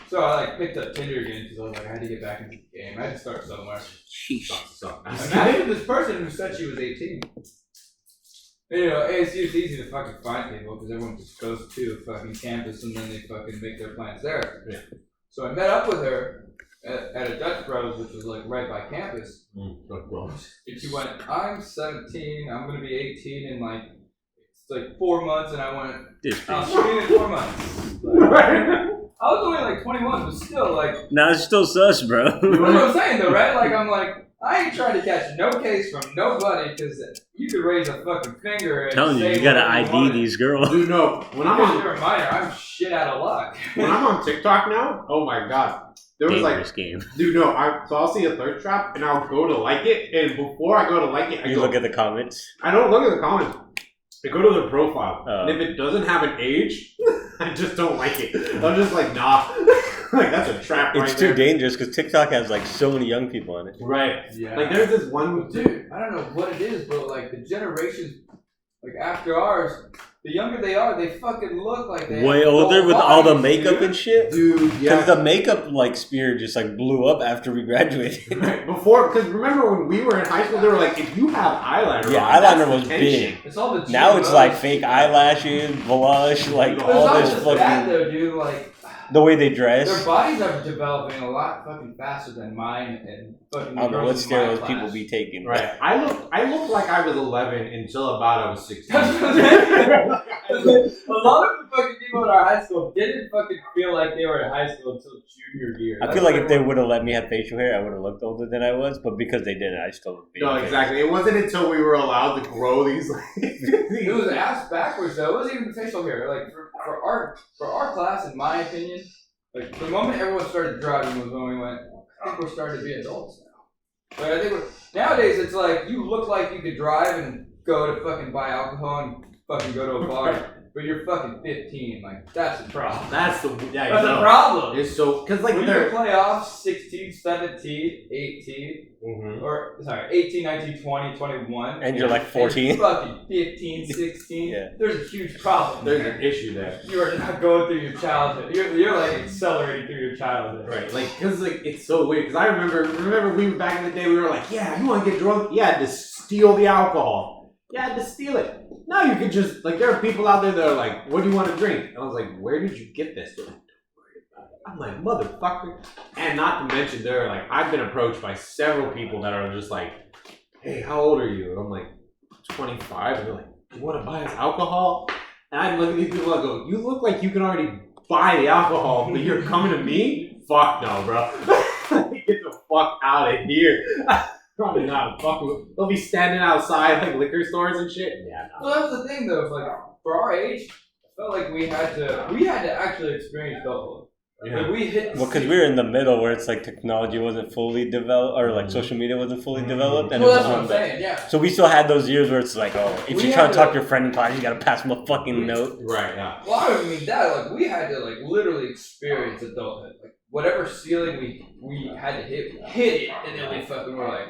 So I picked up Tinder again because I was I had to get back into the game. I had to start somewhere. Sheesh. Imagine this person who said she was 18. ASU is easy to fucking find people because everyone just goes to a fucking campus and then they fucking make their plans there. Yeah. So I met up with her at a Dutch Bros, which was like right by campus. And she went, I'm 17, I'm gonna be 18 in like it's like 4 months, and I went, I'll shoot you in 4 months. I was only like 21, but still like. Now it's still sus, bro. You know what I'm saying though, right? Like I'm like, I ain't trying to catch no case from nobody because you could raise a fucking finger and telling you gotta ID these girls. Dude, no. When I'm on, you're a minor, I'm shit out of luck. When I'm on TikTok now, oh my god, there was Dangerous like, game. dude, no. So I'll see a thirst trap and I'll go to like it, and before I go to like it, You look at the comments. I don't look at the comments. I go to the profile, Oh. and if it doesn't have an age, I just don't like it. I'm just like, nah. Like that's a trap right It's too there. dangerous because TikTok has like so many young people on it. Right. Yeah. Like there's this one Dude, I don't know what it is, but like the generations like after ours, the younger they are, they fucking look like they Way have older with bodies, all the makeup dude. and shit. dude. Because Yeah. the makeup like sphere just like blew up after we graduated. Right. Before, because remember when we were in high school, they were like, if you have eyeliner, Yeah, on, eyeliner that's was attention. big. It's all the Now it's like GMOs. fake eyelashes, blush, like But But it's all not this just that fucking though, dude. Like the way they their dress. bodies are developing a lot fucking faster than mine and fucking. I don't know what girls in my steroids class. people be taking. Right. I look like I was 11 until about I was 16. That's what I'm saying. A lot of the fucking people in our high school didn't fucking feel like they were in high school until junior year. I feel like if they would have let me have facial hair, I would have looked older than I was. But because they didn't, I still look No, exactly. It wasn't until we were allowed to grow these. It was ass backwards though. It wasn't even facial hair. Like for our class, in my opinion, like the moment everyone started driving was when we went. I think we're starting to be adults now. But I think nowadays it's like you look like you could drive and go to fucking buy alcohol and fucking go to a bar, but you're fucking 15. Like that's the problem. That's the That's the problem. It's so because like When they're you play off 16, 17, 18, Mhm. or sorry, 18, 19, 20, 21. And you're like 14. And fucking 15, 16. Yeah. There's a huge problem. there's there. an issue there. You are not going through your childhood. You're like accelerating through your childhood. Right, like, cause like it's so weird. Cause I remember we back in the day we were like, yeah, you want to get drunk? You had to steal the alcohol. You had to steal it. Now you could just like there are people out there that are like, what do you want to drink? And I was like, where did you get this? They're like, don't worry about it. I'm like, motherfucker. And not to mention, they're like, I've been approached by several people that are just like, hey, how old are you? And I'm like, 25. And they're like, you want to buy us alcohol? And I look at these people and I go, you look like you can already buy the alcohol, but you're coming to me? Fuck no, bro. Get the fuck out of here. Probably not. Fuck. They'll be standing outside like liquor stores and shit. Yeah, no. Well, that's the thing though. It's like for our age, I felt like we had to actually experience adulthood. Yeah. Like we hit. Well, because we were in the middle where it's like technology wasn't fully developed, or like social media wasn't fully developed, and Well, it that's was what I'm on saying. Yeah. So we still had those years where it's like, oh, if We you're trying had to talk to- to your friend in class, you gotta pass them a fucking note. Right, yeah. Well, I don't mean that. Like we had to like literally experience adulthood. Like whatever ceiling we had to hit, we hit it, and then we fucking were like,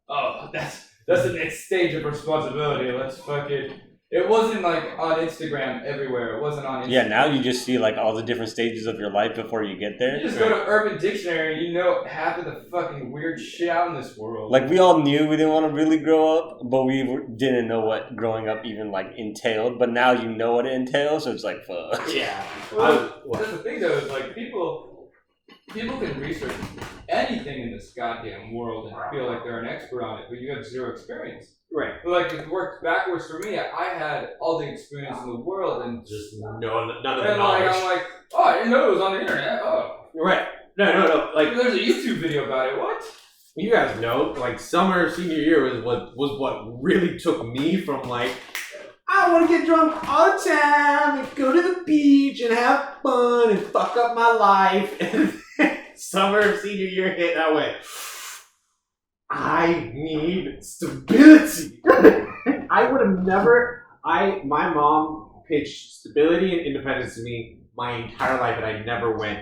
oh, that's the next stage of responsibility. Let's fucking. It wasn't like on Instagram everywhere. It wasn't on Instagram. Yeah, now you just see like all the different stages of your life before you get there. You just go to Urban Dictionary and you know half of the fucking weird shit out in this world. Like we all knew we didn't want to really grow up, but we didn't know what growing up even like entailed. But now you know what it entails, so it's like fuck. Yeah. Well, that's the thing though, is like people can research anything in this goddamn world and feel like they're an expert on it, but you have zero experience. Right. But like it worked backwards for me. I had all the experience in the world and Just none of the like knowledge. I'm like, oh, I didn't know it was on the internet. Oh, Right. No. Like there's a YouTube video about it. What? you guys know, like summer of senior year was what really took me from like I want to get drunk all the time and go to the beach and have fun and fuck up my life. And summer of senior year hit, and I went, I need stability. I would have never. My mom pitched stability and independence to me my entire life, and I never went.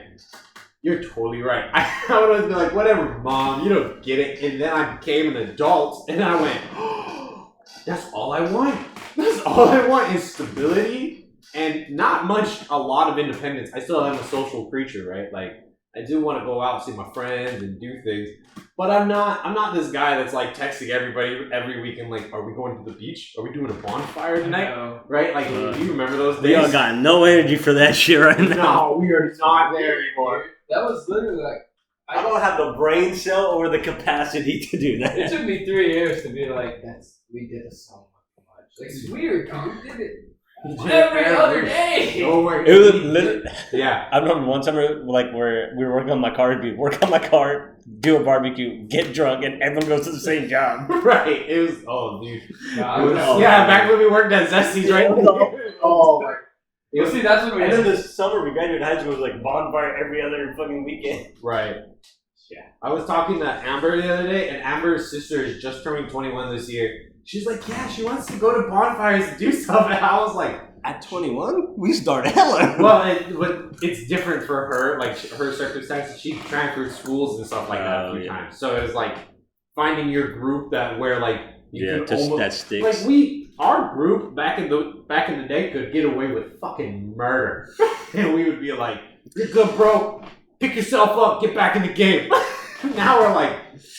You're totally right. I would always be like, whatever, mom, you don't get it. And then I became an adult, and I went, oh, that's all I want. That's all I want is stability and not much, a lot of independence. I still am a social creature, right? Like, I do want to go out and see my friends and do things, but I'm not this guy that's like texting everybody every weekend, like, are we going to the beach? Are we doing a bonfire tonight? No. Right? Like, do you remember those days? We all got no energy for that shit right now. No, we are not there anymore. that was literally like. I don't have the brain cell or the capacity to do that. It took me 3 years to be like, we did this so much. Like, it's weird because we did it every other day. Oh my It was literally, yeah. I remember one summer, like, where we were working on my car, we'd work on my car, do a barbecue, get drunk, and everyone goes to the same job. Right. It was, dude. No, Back when we worked at Zesty's, right? Oh, my. Well, see, that's what we And did. then this summer, we graduated high school, it was like bonfire every other fucking weekend. Right. Yeah. I was talking to Amber the other day, and Amber's sister is just turning 21 this year. She's like, yeah, she wants to go to bonfires and do stuff. And I was like, at 21? We start hella. Well, it's different for her, like her circumstances. She transferred schools and stuff like that a few times. So it was like finding your group where like you can almost, that sticks. Like our group back in the day could get away with fucking murder, and we would be like, "You're good, bro. Pick yourself up. Get back in the game." Now we're like,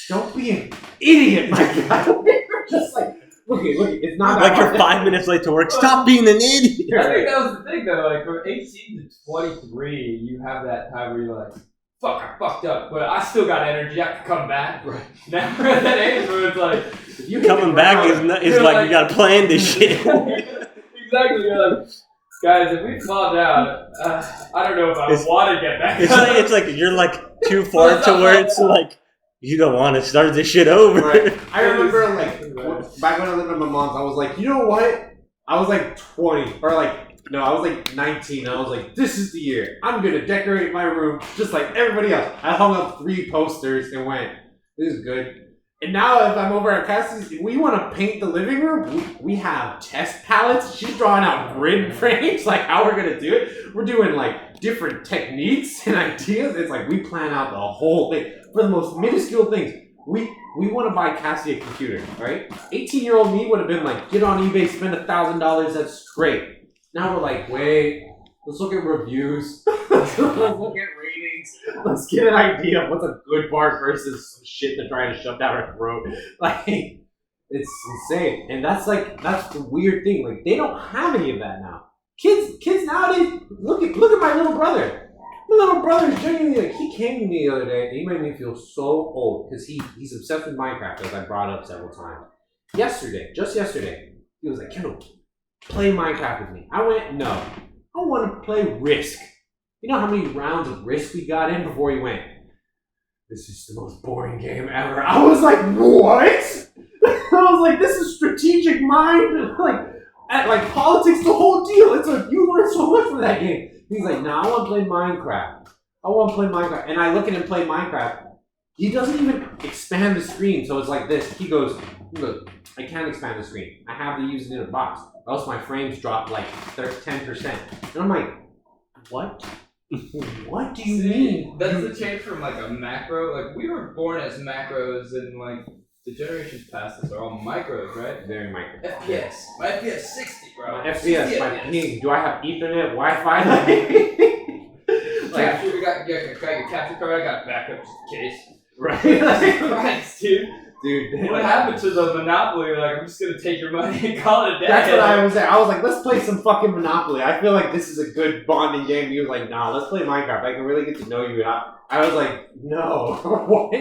"Don't be an idiot, my God." We're just like, look, it's not like that you're hard. 5 minutes late to work. Stop being an idiot. I think that was the thing though. Like from 18 to 23, you have that time where you're like, "Fuck, I fucked up, but I still got energy. I can come back." Right. Now we're at that age where it's like, You Coming back is like you gotta plan this shit. Exactly. You're like, guys, if we fall down, I don't know if I want to get back. It's like you're like too far to where it's like you don't want to start this shit over. Right. I remember like back when I lived at my mom's, I was like, you know what? I was like 20 or like no, I was like 19. I was like, this is the year. I'm gonna decorate my room just like everybody else. I hung up 3 posters and went, this is good. And now if I'm over at Cassie's, if we want to paint the living room, we have test palettes. She's drawing out grid frames, like how we're going to do it. We're doing like different techniques and ideas. It's like we plan out the whole thing. For the most minuscule things, we want to buy Cassie a computer, right? 18-year-old me would have been like, get on eBay, spend $1,000, that's great. Now we're like, wait, let's look at reviews. Let's look at ratings. Let's get an idea of what's a good part versus some shit they're trying to shove down our throat. Like, it's insane. And that's the weird thing. Like, they don't have any of that now. Kids nowadays, look at my little brother. My little brother is genuinely like, he came to me the other day and he made me feel so old because he's obsessed with Minecraft, as I brought up several times. Just yesterday, he was like, Kendall, play Minecraft with me. I went, no. I want to play Risk. You know how many rounds of Risk we got in before he went, this is the most boring game ever. I was like, what? I was like, this is strategic mind. Like politics, the whole deal. You learn so much from that game. He's like, no, I want to play Minecraft. And I look at him play Minecraft. He doesn't even expand the screen. So it's like this. He goes, I can't expand the screen. I have to use it in a box. Or else my frames drop like 10%. And I'm like, what? What do you mean? That's the change from like a macro. Like we were born as macros, and like the generations past us are all micros, right? Very micro. FPS. My FPS 60, bro. My FPS. My ping. Do I have Ethernet, Wi-Fi? Capture. You got your capture card. I got backup just in case. Right. Christ, dude. Dude, what happened to the Monopoly? Like, I'm just gonna take your money and call it a day. That's what I was saying. I was like, let's play some fucking Monopoly. I feel like this is a good bonding game. He was like, nah, let's play Minecraft. I can really get to know you. And I was like, no. What?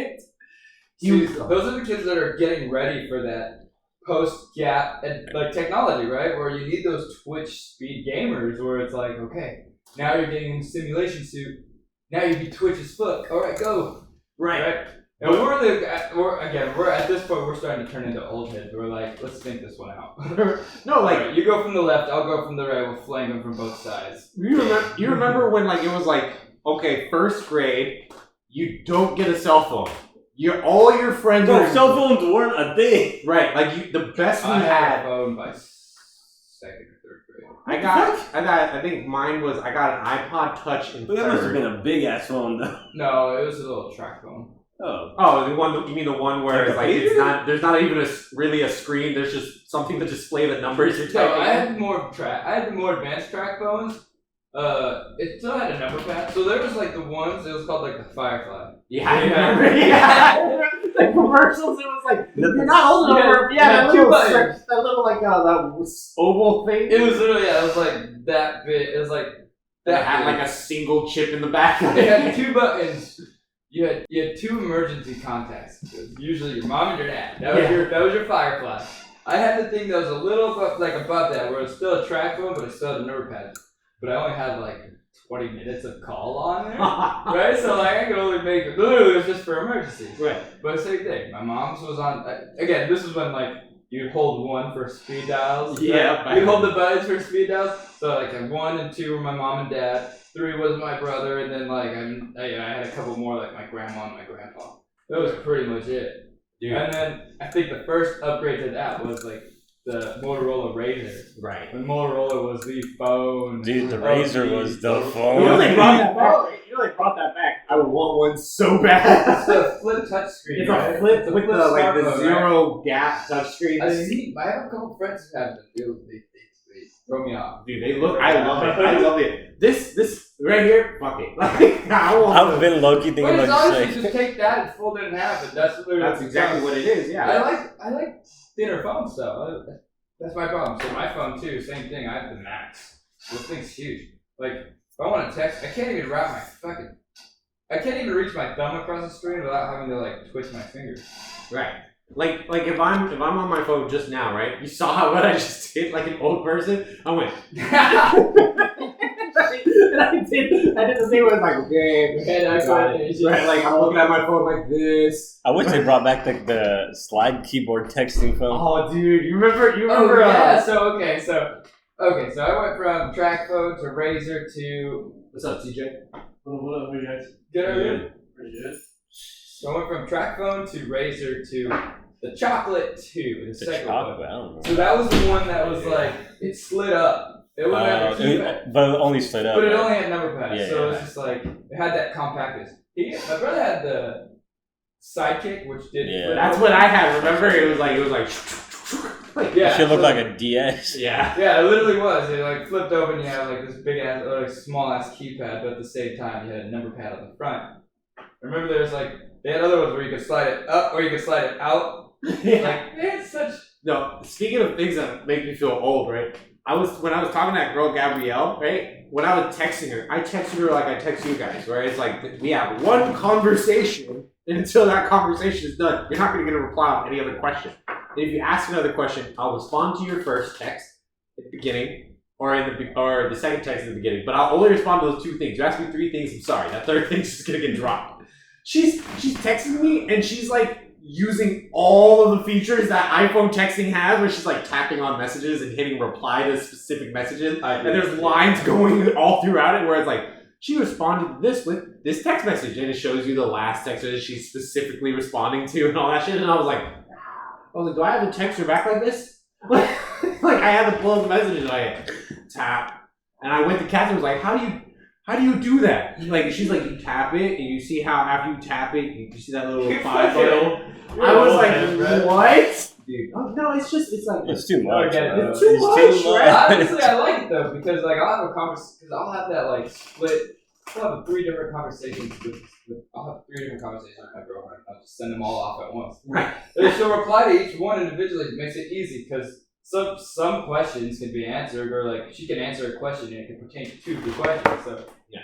Those are the kids that are getting ready for that post-gap and like technology, right? Where you need those Twitch speed gamers where it's like, okay, now you're getting in a simulation suit. Now you be Twitch as fuck. All right, go. Right? And we're at this point, we're starting to turn into old heads. We're like, let's think this one out. No, like right, you go from the left, I'll go from the right. We'll flame them from both sides. You remember when like it was like, okay, first grade, you don't get a cell phone. All your friends. No, cell phones weren't a thing. Right, like the best we I had. a phone by second or third grade. I think mine was. I got an iPod Touch in But that must have been a big ass phone though. No, it was a little track phone. Oh, the one. You mean the one where it's like it's not. There's not even really a screen. There's just something to display the numbers you're typing. No, I had more advanced track phones. It still had a number pad. So there was like the ones. It was called like the Firefly. Yeah, I remember. Yeah, the commercials. It was like you're not old enough. Yeah, that little like that oval thing. It was literally it was like that big. It was like that had like a single chip in the back. They had 2 buttons. You had 2 emergency contacts. Usually your mom and your dad. That was your Firefly. I had the thing that was a little above that, where it was still a track phone, but it still had a number pad. But I only had like 20 minutes of call on there, right? So like I could only make it. Literally, it was just for emergencies. Right. But same thing. My mom's was on. Again, this is when like you'd hold 1 for speed dials. Yeah. Right? You'd hold the buttons for speed dials. So like 1 and 2 were my mom and dad. 3 was my brother, and then like I had a couple more like my grandma and my grandpa. That was pretty much it. Dude. And then I think the first upgrade to that was like the Motorola Razr. Right. When Motorola was the phone. Dude, the Razr was the phone. You really brought that back. I would want one so bad. It's a flip touchscreen. It's a flip with the zero gap touchscreen. I have a couple friends who have them. They throw me off. Dude, they look. I love it. I love it. This right here, fuck it. Like, I've been low-key thinking but it's about honestly just take that and fold it in half, and that's exactly what it is. Yeah. I like thinner phone stuff. That's my problem. So my phone too, same thing. I have the Max. This thing's huge. Like if I want to text, I can't even I can't even reach my thumb across the screen without having to like twitch my fingers. Right. Like if I'm on my phone just now, right? You saw what I just did, like an old person. I went. And I did the thing where it's like, okay, I got it. Right, like I'm looking at my phone like this. I wish they brought back the slide keyboard texting phone. Oh, dude, you remember? Oh yeah. So I went from track phone to Razr to. What's up, TJ? What up, you guys? Good. Pretty good. So I went from track phone to Razr to the Chocolate 2, the second chocolate, one. I don't know. So that was the one that was like it slid up. It would have keypad, but it only slid up. but it right? only had number pads, Yeah, so it was yeah. just like it had that compactness. My brother had the Sidekick, which did. Yeah. That's what I had. Remember, it was like. Yeah. It should look like a DS. Yeah. Yeah, it literally was. It like flipped open. You had like this big ass, like small ass keypad, but at the same time, you had a number pad on the front. Remember, there's like they had other ones where you could slide it up or you could slide it out. Yeah. Like they had such. No, speaking of things that make me feel old, right? When I was talking to that girl Gabrielle, right? When I was texting her, I texted her like I text you guys, right? It's like we have one conversation, and until that conversation is done, you're not going to get a reply on any other question. And if you ask another question, I'll respond to your first text at the beginning, or the second text at the beginning. But I'll only respond to those 2 things. You ask me 3 things, I'm sorry. That third thing's just going to get dropped. She's texting me, and she's like using all of the features that iPhone texting has, where she's like tapping on messages and hitting reply to specific messages, and there's lines going all throughout it where it's like she responded to this with this text message, and it shows you the last text that she's specifically responding to and all that shit. And I was like, do I have to text her back like this? Like I had to pull up the message and I tap, and I went to Catherine, was like, how do you do that? Like she's like, you tap it, and you see how after you tap it, you see that little 5 photo. I was like, what? Dude, no, it's like It's too much. It's too much, right? Honestly, I like it though because like I'll have a conversation because I'll have that like split. I'll have 3 different conversations I'll have 3 different conversations with my girlfriend. I'll just send them all off at once. Right. And she'll reply to each one individually. It makes it easy because some questions can be answered, or like she can answer a question and it can pertain to the question. So yeah.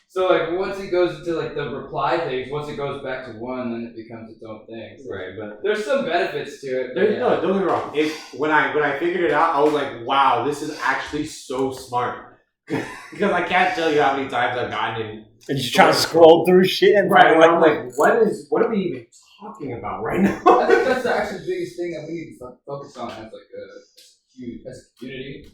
So like once it goes into like the reply things, once it goes back to one, then it becomes its own thing. So right, but there's some benefits to it. no, don't get me wrong. When I figured it out, I was like, wow, this is actually so smart. Because I can't tell you how many times I've gotten in. And you try to scroll through shit and right, I'm like, what are we even talking about right now? I think that's actually the biggest thing that we need to focus on as as a community,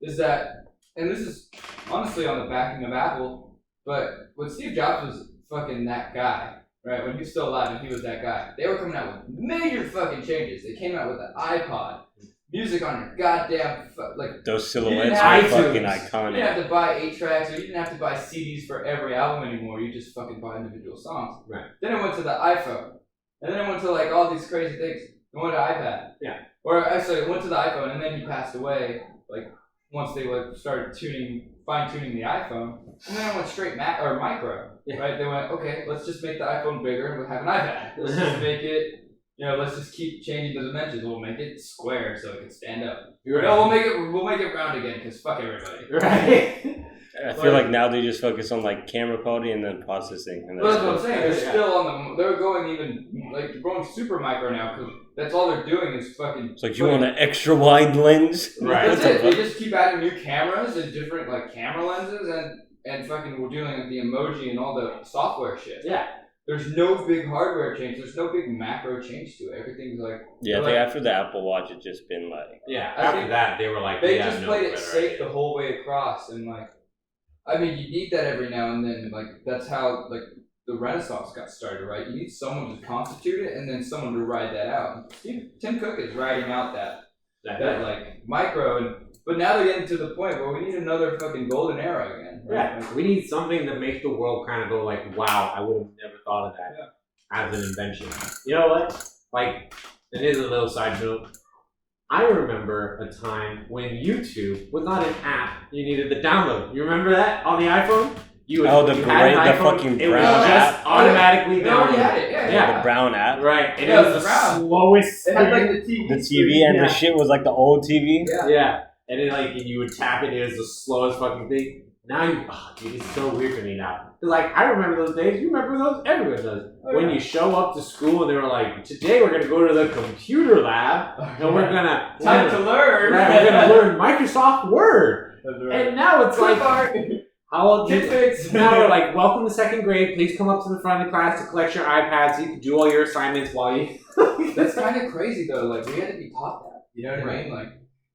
is that, and this is honestly on the backing of Apple, but when Steve Jobs was fucking that guy, right, when he was still alive and he was that guy, they were coming out with major fucking changes. They came out with an iPod, music on your goddamn, those silhouettes are fucking You iconic. didn't have to buy 8 tracks, or you didn't have to buy CDs for every album anymore. You just fucking buy individual songs. Right. Then it went to the iPhone. And then it went to like all these crazy things. It went to iPad. Yeah. Or actually, it went to the iPhone, and then he passed away. Like once they started fine tuning the iPhone, and then it went straight micro. Yeah. Right? They went, okay, let's just make the iPhone bigger and we'll have an iPad. Let's just make it. Let's just keep changing the dimensions. We'll make it square so it can stand up. Right. No, we'll make it round again because fuck everybody. Right. I feel like now they just focus on like camera quality and then processing. And Well, that's what I'm saying. They're Yeah. still on the. They're going even like they're going super micro now because that's all they're doing is fucking. It's like you want an extra wide lens, Right. That's it. They just keep adding new cameras and different like camera lenses and fucking we're doing like the emoji and all the software shit. Yeah. There's no big hardware change. There's no big macro change to it. Everything's like. Yeah, I think after the Apple Watch, it's just been like. Yeah. I After think that, they were like, They yeah, just no played it better safe idea. the whole way across, and like, I mean, you need that every now and then. Like, that's how like the Renaissance got started, right? You need someone to constitute it, and then someone to ride that out. And Tim Cook is riding out that like micro, but now they're getting to the point where we need another fucking golden era again. Right? Yeah, Like, we need something to make the world kind of go like, wow, I would have never thought of that as an invention. You know what? Like, it is a little side note. I remember a time when YouTube was not an app you needed to download. You remember that on the iPhone? You The had an iPhone, fucking it was brown just app. automatically they already had downloaded. it. Yeah, Yeah. The brown app. Right, and Yeah, it was the the brown. slowest. It had like the TV. The TV and Yeah. the shit was like the old TV. Yeah. Yeah, and then like you would tap it, it was the slowest fucking thing. Now dude, it's so weird for me now. 'Cause, like, I remember those days. You remember those? Everyone does. Oh, When yeah. you show up to school and they were like, today we're gonna go to the computer lab and we're gonna Time to learn. we're gonna learn Microsoft Word. That's right. And now it's like, art. how old? Tidbits. Now we're like, welcome to second grade. Please come up to the front of the class to collect your iPad so you can do all your assignments while you. That's kind of crazy though. Like we had to be taught that. You know what I mean? Like,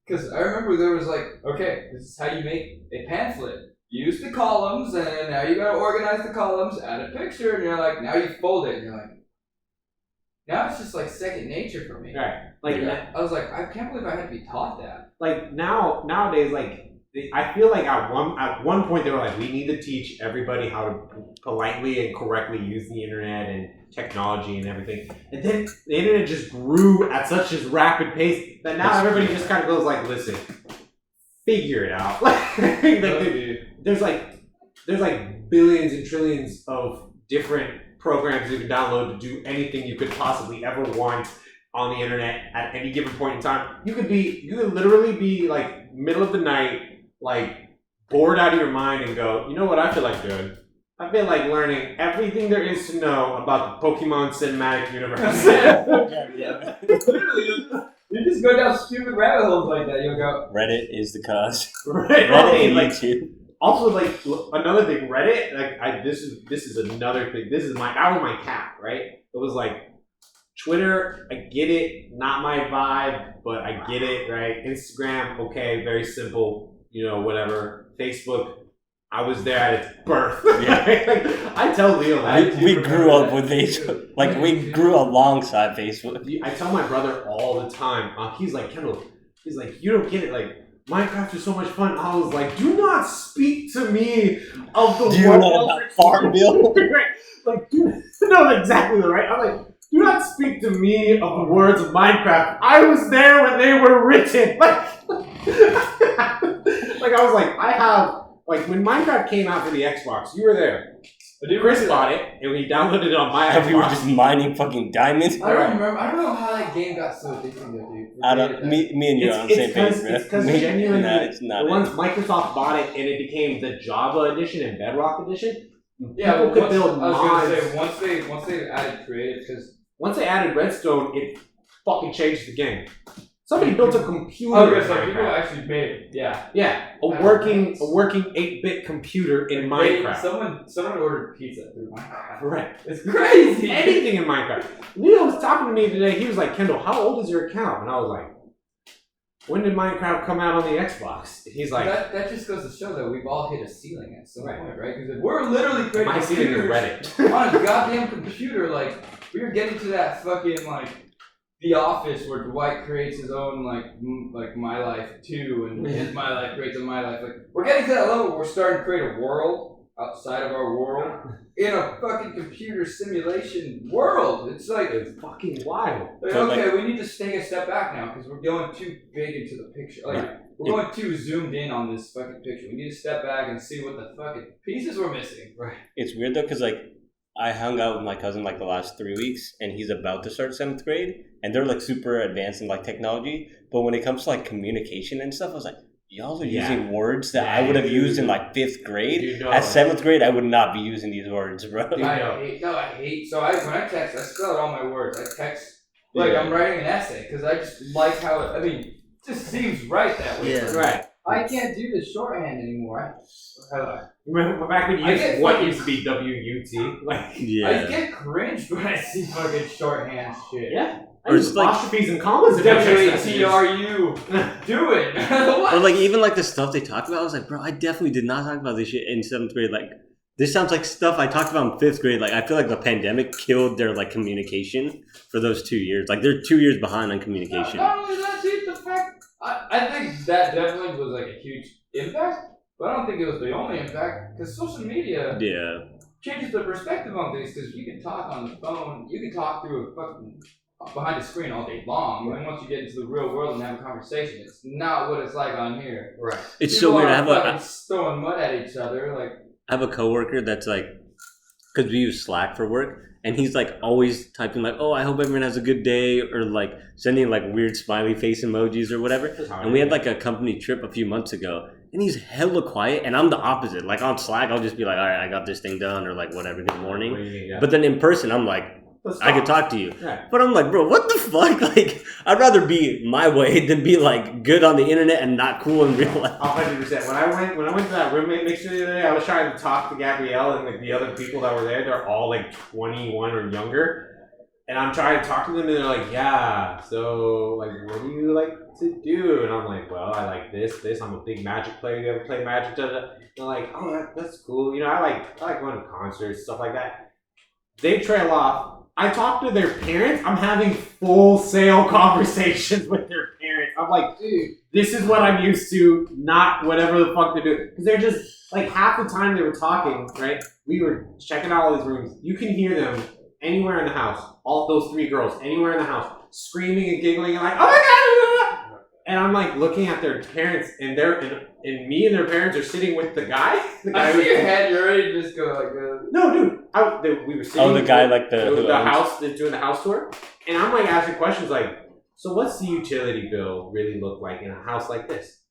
because I remember there was like, okay, this is how you make a pamphlet. Use the columns, and now you gotta organize the columns. Add a picture, and you're like, now you fold it, and you're like, now it's just like second nature for me. Right. Like, I was like, I can't believe I had to be taught that. like nowadays, like I feel like at one point they were like, we need to teach everybody how to politely and correctly use the internet and technology and everything. And then the internet just grew at such a rapid pace that now everybody just kind of goes like, listen, figure it out. There's like billions and trillions of different programs you can download to do anything you could possibly ever want on the internet at any given point in time. You could literally be like middle of the night, like bored out of your mind and go, you know what I feel like doing? I feel like learning everything there is to know about the Pokemon Cinematic Universe. Yeah. You just go down stupid rabbit holes like that. You'll go. Reddit is the cause. Right? Reddit and Like, YouTube. also, like another thing, Reddit. Like, this is another thing. That was my cap, right? It was like Twitter. I get it, not my vibe, but I get it, right? Instagram, okay, very simple, you know, whatever. Facebook, I was there at its birth. Yeah. Like, I tell Leo that. We grew up with Facebook. Like, we grew alongside Facebook. I tell my brother all the time. He's like, Kendall. He's like, you don't get it. Like, Minecraft is so much fun. I was like, do not speak to me of the Do you know about Farmville? Like, dude, no, exactly right. I'm like, do not speak to me of the words of Minecraft. I was there when they were written. Like I was like, I have, like, when Minecraft came out for the Xbox, you were there. Chris bought it, and we downloaded it on my And we were Xbox. just mining fucking diamonds. I don't remember. I don't know how that game got so addicting, though, dude. Me and you are on the same page, man. It's because genuinely, it's not once Microsoft bought it and it became the Java edition and Bedrock edition, Yeah, people well, could once, build I was mods. gonna say once they added creative, because Once they added Redstone, it fucking changed the game. Somebody built a computer. I was in gonna say people Minecraft. actually made Yeah, a That's working nice. 8-bit computer in Minecraft. Someone ordered pizza through Minecraft. Correct. It's crazy. Anything in Minecraft. Leo was talking to me today. He was like, Kendall, how old is your account? And I was like, when did Minecraft come out on the Xbox? And he's like, that just goes to show that we've all hit a ceiling at some point, right? Because we're literally creating my ceiling is computers Reddit. on a goddamn computer. Like we were getting to that fucking like The Office where Dwight creates his own like My Life 2 and his My Life creates a My Life. Like we're getting to that level where we're starting to create a world outside of our world in a fucking computer simulation world. It's like It's fucking wild. like, So, okay, we need to take a step back now because we're going too big into the picture. Like we're going too zoomed in on this fucking picture. We need to step back and see what the fucking pieces we're missing. Right. It's weird though, because like I hung out with my cousin like the last 3 weeks, and he's about to start 7th grade, and they're like super advanced in like technology. But when it comes to like communication and stuff, I was like, Y'all are Yeah. using words that I Yeah, would have dude. used in like 5th grade. You know. At 7th grade, I would not be using these words, bro. Dude, I hate. So when I text, I spell out all my words. I text like I'm writing an essay because I just like how it. I mean, it just seems right that way. Yeah. Right. I can't do the shorthand anymore. Remember back when you I used get what fucking- used to be WUT? Like, I Yeah. get cringed when I see fucking shorthand shit. yeah. Or just like- apostrophes and commas. in text messages. WATRU. Do it. What? Or like even like the stuff they talk about, I was like, bro, I definitely did not talk about this shit in 7th grade. Like, this sounds like stuff I talked about in 5th grade. Like, I feel like the pandemic killed their like communication for those 2 years. Like, they're 2 years behind on communication. Not only that, dude, the fact I think that definitely was like a huge impact, but I don't think it was the only impact because social media Yeah. changes the perspective on things. Because you can talk on the phone, you can talk through a fucking behind a screen all day long, and then once you get into the real world and have a conversation, it's not what it's like on here. Right. It's People so weird. are I have fucking throwing mud at each other, like. I have a coworker that's like, because we use Slack for work, and he's like always typing like, "Oh, I hope everyone has a good day," or like sending like weird smiley face emojis or whatever. And we had like a company trip a few months ago, and he's hella quiet, and I'm the opposite. Like on Slack, I'll just be like, "All right, I got this thing done," or like whatever, good morning. Yeah. But then in person, I'm like, I could talk to you. Yeah. But I'm like, bro, what the fuck? Like, I'd rather be my way than be like good on the internet and not cool in real life. 100%. When I went to that roommate mixer the other day, I was trying to talk to Gabrielle and like the other people that were there. They're all like 21 or younger, and I'm trying to talk to them, and they're like, "Yeah, so like, what do you like to do?" And I'm like, "Well, I like this. I'm a big Magic player. You ever play Magic?" They're like, "Oh, that's cool. You know, I like going to concerts, stuff like that." They trail off. I talk to their parents. I'm having full sale conversations with their parents. I'm like, dude, this is what I'm used to, not whatever the fuck they're doing. Because they're just, like, half the time they were talking, right? We were checking out all these rooms. You can hear them anywhere in the house. All those 3 girls, anywhere in the house, screaming and giggling and like, oh my God! And I'm like looking at their parents, and and me and their parents are sitting with the guy. The guy I see your head, you're ready to just go like no, dude. We were sitting. Oh, the guy like the house that's doing the house tour, and I'm like asking questions like, "So what's the utility bill really look like in a house like this?"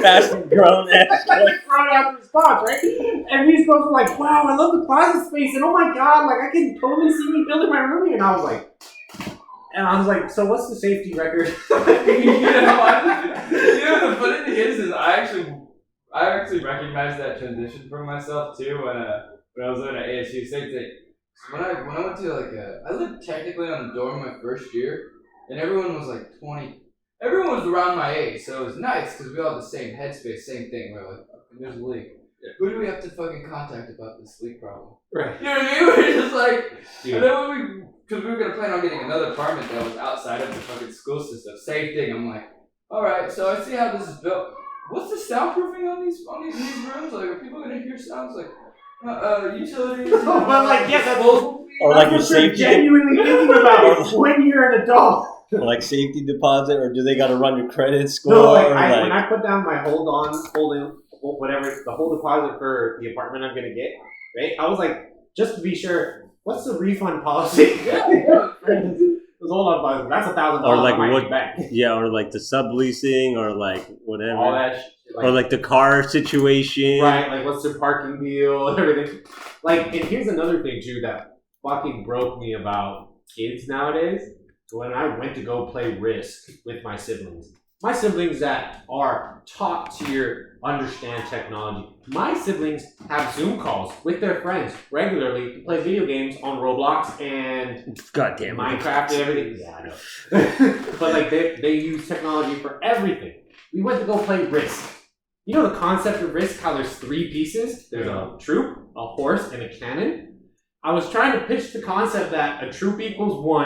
That's grown ass. Grown ass response, right? And these girls were like, "Wow, I love the closet space," and oh my God, like I can totally see me building my room here. And I was like, "So what's the safety record?" you know, the funny thing is I actually recognized that transition for myself too when I was living at ASU. Same thing. When I went to I lived technically on the dorm my first year, and everyone was like 20. Everyone was around my age, so it was nice because we all had the same headspace, same thing. We're like, there's a leak. Who do we have to fucking contact about this leak problem? Right. You know what I mean? We're just like, Dude. and then because we were gonna plan on getting another apartment that was outside of the fucking school system. Same thing. I'm like, all right, so I see how this is built. What's the soundproofing on these rooms? Like, are people gonna hear sounds like utilities? But like, yeah, that's Or like your what you're safety, genuinely thinking about when you're an adult. or like safety deposit, or do they got to run your credit score? No, like, or like, when I put down my whatever, the whole deposit for the apartment I'm gonna get, right? I was like, just to be sure, what's the refund policy? It was hold on policy. That's $1,000. Or like I might what- get back. yeah, or like the subleasing, or like whatever, All that shit. or like the car situation, right, like what's the parking deal and everything. Like, and here's another thing too that fucking broke me about kids nowadays. When I went to go play Risk with my siblings that are top tier, understand technology. My siblings have Zoom calls with their friends regularly to play video games on Roblox and God damn it. Minecraft and everything. Yeah, I know. But like they use technology for everything. We went to go play Risk. You know the concept of Risk, how there's 3 pieces? There's a troop, a horse, and a cannon. I was trying to pitch the concept that a troop equals 1,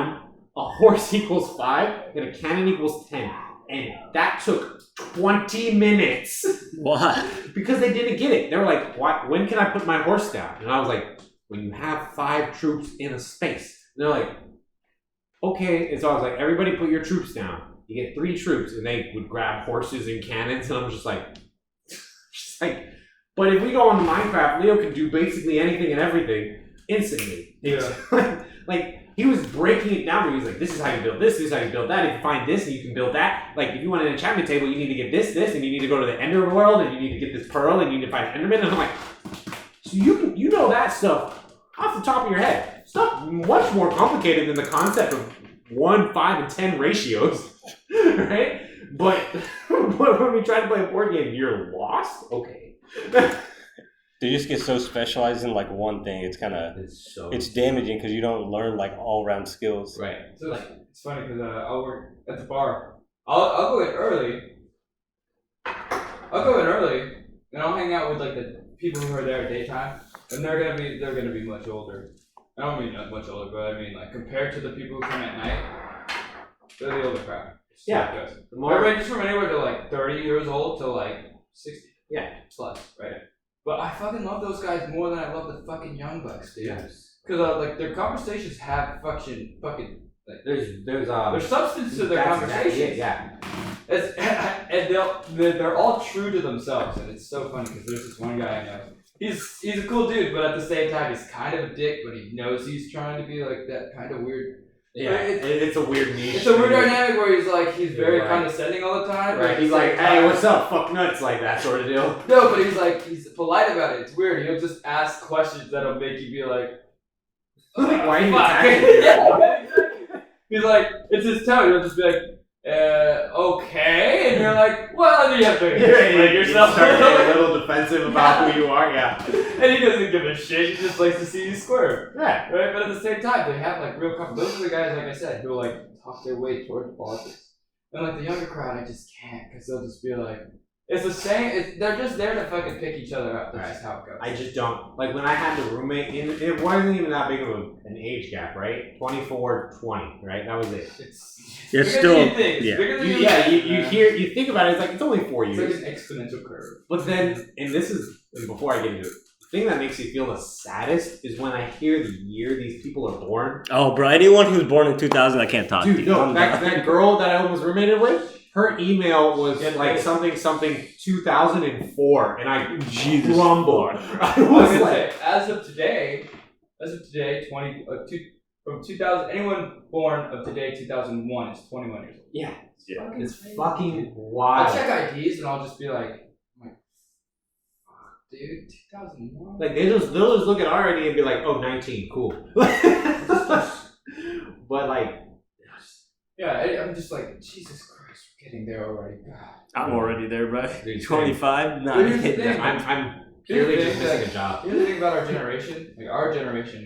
a horse equals 5, and a cannon equals 10. And that took 20 minutes. Why? Because they didn't get it. They were like, when can I put my horse down? And I was like, when you have 5 troops in a space. And they're like, okay. And so I was like, everybody put your troops down. You get 3 troops. And they would grab horses and cannons. And I'm just like, but if we go on Minecraft, Leo can do basically anything and everything instantly. Yeah. Like, he was breaking it down. Where he was like, "This is how you build this. This is how you build that. If you find this, and you can build that. Like, if you want an enchantment table, you need to get this, and you need to go to the Ender world, and you need to get this pearl, and you need to find an Enderman." And I'm like, so you know that stuff off the top of your head. Stuff much more complicated than the concept of 1, 5, and 10 ratios, right? But when we try to play a board game, you're lost. Okay. They just get so specialized in like one thing. It's kind of it's damaging because you don't learn like all round skills. Right. So like, it's funny because I'll work at the bar. I'll go in early. And I'll hang out with like the people who are there at daytime, and they're gonna be much older. I don't mean not much older, but I mean like compared to the people who come at night, they're the older crowd. Yeah. It ranges from anywhere to like 30 years old to like 60. Yeah. Plus, right? But I fucking love those guys more than I love the fucking young bucks, dude. Yes. Because like their conversations have fucking like there's substance to their conversations. Yeah. And they're all true to themselves, and it's so funny because there's this one guy I know. He's a cool dude, but at the same time he's kind of a dick, but he knows he's trying to be like that kind of weird. Yeah, it's a weird niche. It's a weird dynamic where he's very condescending all the time. Right, he's like, hey, what's up, fuck nuts, like that sort of deal. No, but he's polite about it. It's weird. He'll just ask questions that'll make you be like, why are you attacking me? Yeah, exactly. He's like, it's his tone. He'll just be like, okay, and you're like, well, you have to explain yourself. Start getting a little defensive about who you are, yeah. And he doesn't give a shit. He just likes to see you squirm. Right. Right. But at the same time, they have like real conversations. Those are the guys, like I said, who like talk their way towards politics. And like the younger crowd, I just can't, because they'll just be like, it's the same. They're just there to fucking pick each other up. That's just how it goes. I just don't. Like when I had the roommate, it wasn't even that big of an age gap, right? 24, 20, right? That was it. It's still, yeah. You think about it, it's like, it's only 4 years. It's like an exponential curve. But then, and before I get into it, the thing that makes me feel the saddest is when I hear the year these people are born. Oh, bro, anyone who's born in 2000, I can't talk to. Dude, no, that girl that I was roommated with, her email was like something 2004, and I crumbled. I was like, as of today, from 2000, anyone born of today, 2001, is 21 years old. Yeah. It's fucking wild. I'll check IDs and I'll just be like, dude, 2001. Like they'll just look at our ID and be like, oh, 19, cool. But like, yeah, I'm just like, Jesus Christ. Getting there already. God. I'm already there, bro. 25? Nah, I'm purely just missing a job. Here's the thing about our generation,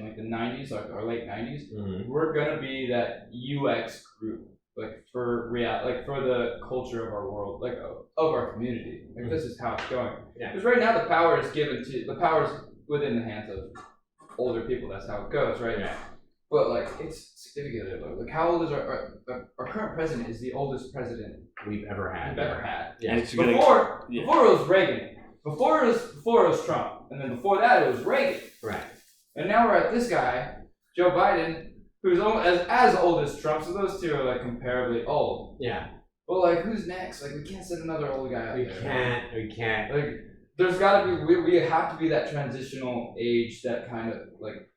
like the 90s, like our late 90s, we're gonna be that UX group, like for for the culture of our world, like of our community. Like this is how it's going. Yeah. Because right now the power is within the hands of older people. That's how it goes, right? Yeah. But like it's significantly low. Like how old is our current president? Is the oldest president we've ever had. Yeah. Before it was Reagan. Before it was Trump, and then before that it was Reagan. Right. And now we're at this guy, Joe Biden, who's as old as Trump. So those two are like comparably old. Yeah. But like, who's next? Like, we can't send another old guy out there. We can't. Like, there's got to be. We have to be that transitional age that kind of like,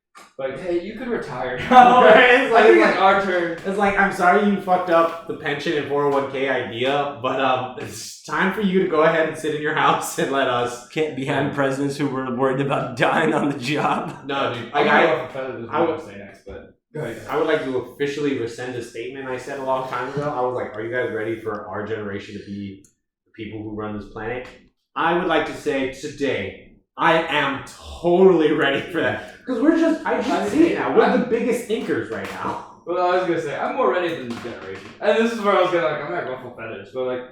hey, you could retire now. Right? I think it's our turn. It's like, I'm sorry you fucked up the pension and 401k idea, but it's time for you to go ahead and sit in your house and let us. Can't be having presidents who were worried about dying on the job. No, dude. I would say next, but go ahead. I would like to officially rescind a statement I said a long time ago. I was like, are you guys ready for our generation to be the people who run this planet? I would like to say today, I am totally ready for that. Because I just see it now. We're the biggest thinkers right now. Well, I was going to say, I'm more ready than the generation. And this is where I was going to, I'm not ruffle feathers, but I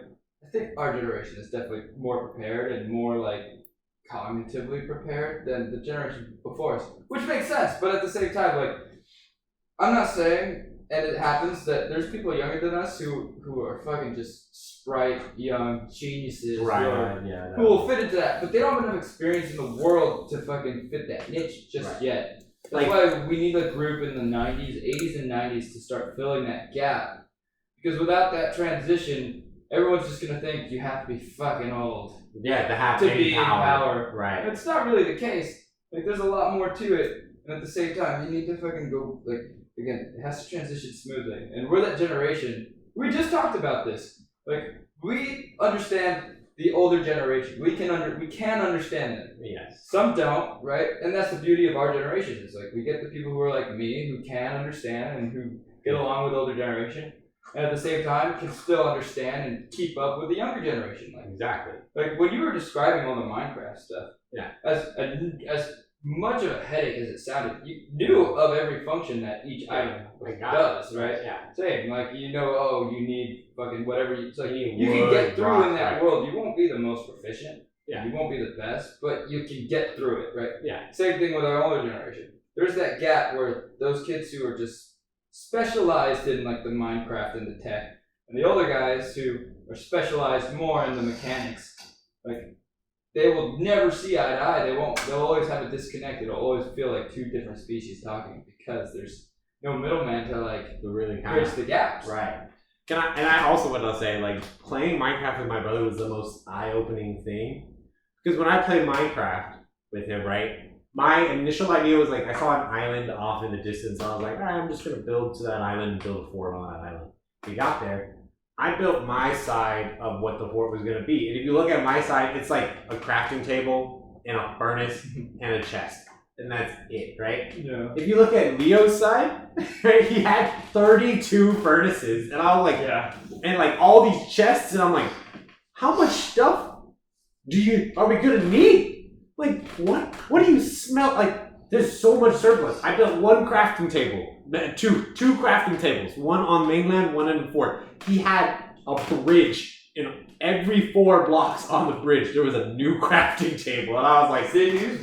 think our generation is definitely more prepared and more, cognitively prepared than the generation before us. Which makes sense, but at the same time, I'm not saying, and it happens, that there's people younger than us who are fucking just sprite, young geniuses who will fit into that, but they don't have enough experience in the world to fucking fit that niche just yet. That's why we need a group in the 80s and 90s to start filling that gap. Because without that transition, everyone's just gonna think you have to be fucking old. Yeah, to have be in power. Right. It's not really the case. There's a lot more to it, and at the same time, you need to fucking go again, it has to transition smoothly. And we're that generation. We just talked about this. Like, we understand the older generation. We can understand them. Yes. Some don't, right? And that's the beauty of our generation. Is like we get the people who are like me, who can understand and who get along with older generation, and at the same time can still understand and keep up with the younger generation. Like Exactly. Like when you were describing all the Minecraft stuff, Yeah. As much of a headache as it sounded, you knew of every function that each item does, right? Yeah. Same, like you need fucking whatever. It's like You need you can wood, get through rock, in that right. world. You won't be the most proficient. Yeah. You won't be the best, but you can get through it, right? Yeah. Same thing with our older generation. There's that gap where those kids who are just specialized in like the Minecraft and the tech, and the older guys who are specialized more in the mechanics, like they will never see eye to eye. They'll always have a disconnect. It'll always feel like two different species talking because there's no middleman to like really bridge the gaps. Right. I also want to say, like, playing Minecraft with my brother was the most eye-opening thing. Because when I played Minecraft with him, right, my initial idea was like, I saw an island off in the distance, and I was like, all right, I'm just going to build to that island and build a fort on that island. We got there. I built my side of what the fort was going to be. And if you look at my side, it's like a crafting table and a furnace and a chest. And that's it, right? Yeah. If you look at Leo's side, right, he had 32 furnaces. And I was like, Yeah. and like all these chests, and I'm like, how much stuff are we gonna need? Like, what do you smell? Like, there's so much surplus. I built one crafting table, two crafting tables, one on mainland, one in the fort. He had a bridge in every 4 blocks on the bridge. There was a new crafting table, and I was like, See,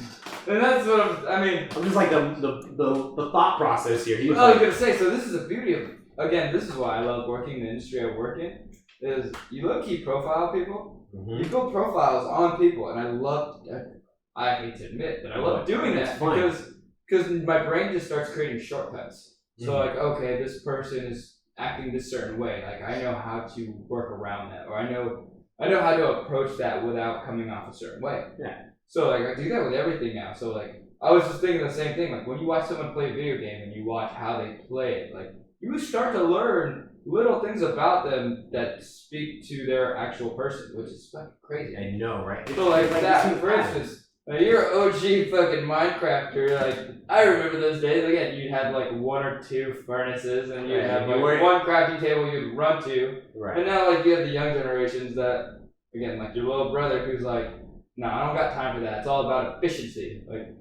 and that's what I'm just like the thought process here. He was I was like, gonna say. So this is the beauty of again. This is why I love working in the industry I work in. Is you low-key profile people. You build profiles on people, and I love. I hate to admit, but I love doing that because my brain just starts creating shortcuts. So like, okay, this person is acting this certain way. Like I know how to work around that, or I know how to approach that without coming off a certain way. Yeah. So like I do that with everything now. So like I was just thinking the same thing. Like when you watch someone play a video game and you watch how they play it, like you start to learn little things about them that speak to their actual person, which is fucking crazy. I know, right? So like that, for instance, you're an OG fucking Minecrafter. Like I remember those days. Again, you'd have like 1 or 2 furnaces, and you'd have like one crafting table you'd run to. Right. And now like you have the young generations that, again, like your little brother who's like, no, I don't got time for that. It's all about efficiency. Like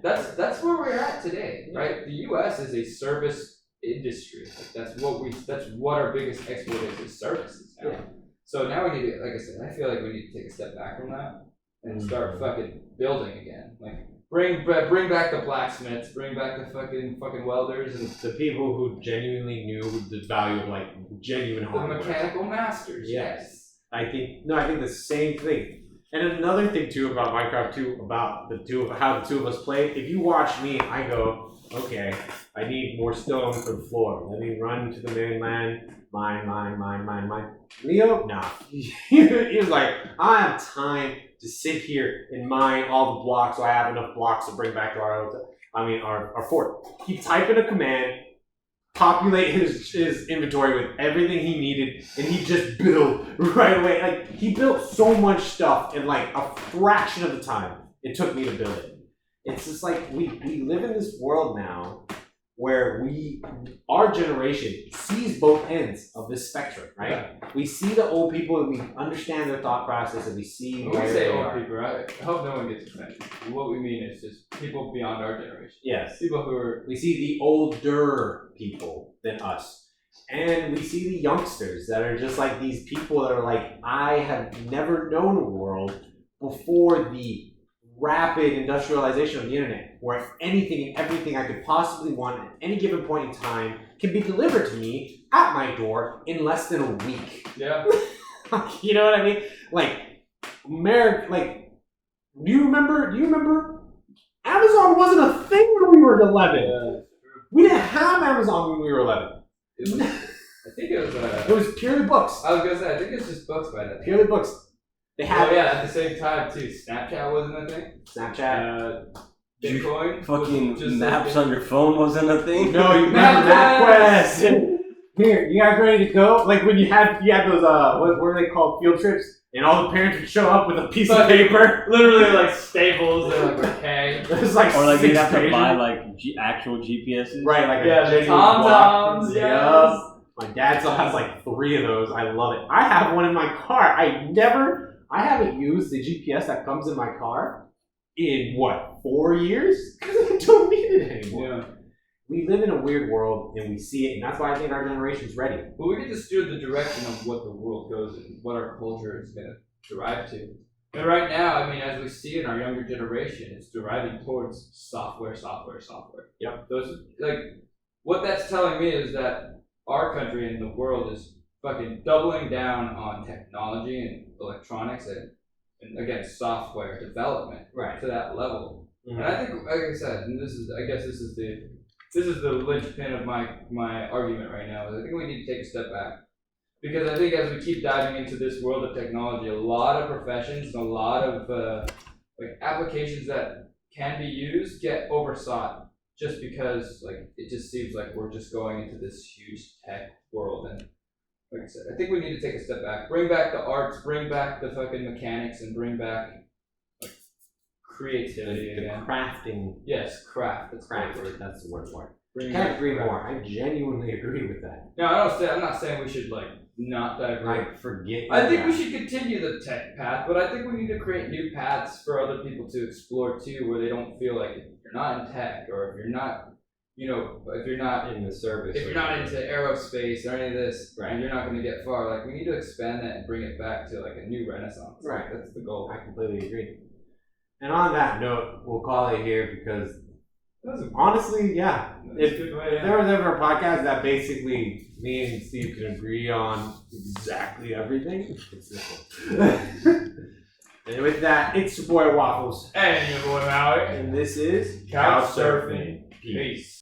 that's where we're at today, right? The U.S. is a service industry. Like that's what our biggest export is services now. Yeah. So now we need to, like I said, I feel like we need to take a step back from that and start fucking building again. Like bring back the blacksmiths, bring back the fucking welders, and the people who genuinely knew the value of like genuine the hardware. mechanical masters. Yes. I think the same thing. And another thing too about Minecraft too, about how the two of us play. If you watch me, I go, okay, I need more stone for the floor. Let me run to the mainland, mine. Leo, nah. He was like, I have time to sit here and mine all the blocks so I have enough blocks to bring back to our fort. He'd type in a command, populate his inventory with everything he needed, and he'd just build right away. Like, he built so much stuff in like a fraction of the time it took me to build it. It's just like we live in this world now where our generation sees both ends of this spectrum, right? Yeah. We see the old people and we understand their thought process, and we see when we say old people, right? I hope no one gets offended. What we mean is just people beyond our generation. Yes. People who are... We see the older people than us. And we see the youngsters that are just like these people that are like, I have never known a world before the rapid industrialization of the internet, where anything and everything I could possibly want at any given point in time can be delivered to me at my door in less than a week. Yeah. You know what I mean? Like, do you remember? Amazon wasn't a thing when we were 11. Yeah. We didn't have Amazon when we were 11. I think it was... it was purely books. I was going to say, I think it was just books by that. Purely books. They had at the same time too. Snapchat wasn't a thing. Snapchat. Bitcoin. Fucking was just maps like, on your phone wasn't a thing. No, you remember MapQuest. Here, you guys ready to go? Like when you had those what were they called, field trips, and all the parents would show up with a piece of paper, literally like staples. They're like, okay. It was like Or like you'd have to pages. buy like actual GPSs. Right, like Yeah, a the genuine Tom block. Toms, Yup. yes. My dad still has like 3 of those. I love it. I have one in my car. I haven't used the GPS that comes in my car in 4 years? Because I don't need it anymore. Yeah. We live in a weird world and we see it, and that's why I think our generation's ready. But we get to steer the direction of what the world goes in, what our culture is going to drive to. And right now, I mean, as we see in our younger generation, it's deriving towards software. Yep. Those, like, what that's telling me is that our country and the world is fucking doubling down on technology and electronics and again, software development to that level. Mm-hmm. And I think, like I said, and this is the linchpin of my argument right now, is I think we need to take a step back. Because I think as we keep diving into this world of technology, a lot of professions and a lot of applications that can be used get oversought just because it just seems like we're just going into this huge tech world. And like I said, I think we need to take a step back, bring back the arts, bring back the fucking mechanics, and bring back creativity the again. crafting. Yes, craft. That's Craft. great. That's the word for it. Bring Can't back agree craft. more. I genuinely agree with that. No, I'm not saying we should not digress. Forget. I think we should continue the tech path, but I think we need to create new paths for other people to explore too, where they don't feel like if you're not in tech or if you're not, if you're not in the service. if you're not into aerospace or any of this, Right. and you're not going to get far. We need to expand that and bring it back to a new renaissance. Right. That's the goal. I completely agree. And on that note, we'll call it here because That's a honestly, yeah. If good way. there was ever a podcast that basically me and Steve can agree on exactly everything, it's this one. And with that, it's your boy Waffles. And your boy Maui. And this is Couch Surfing. Peace.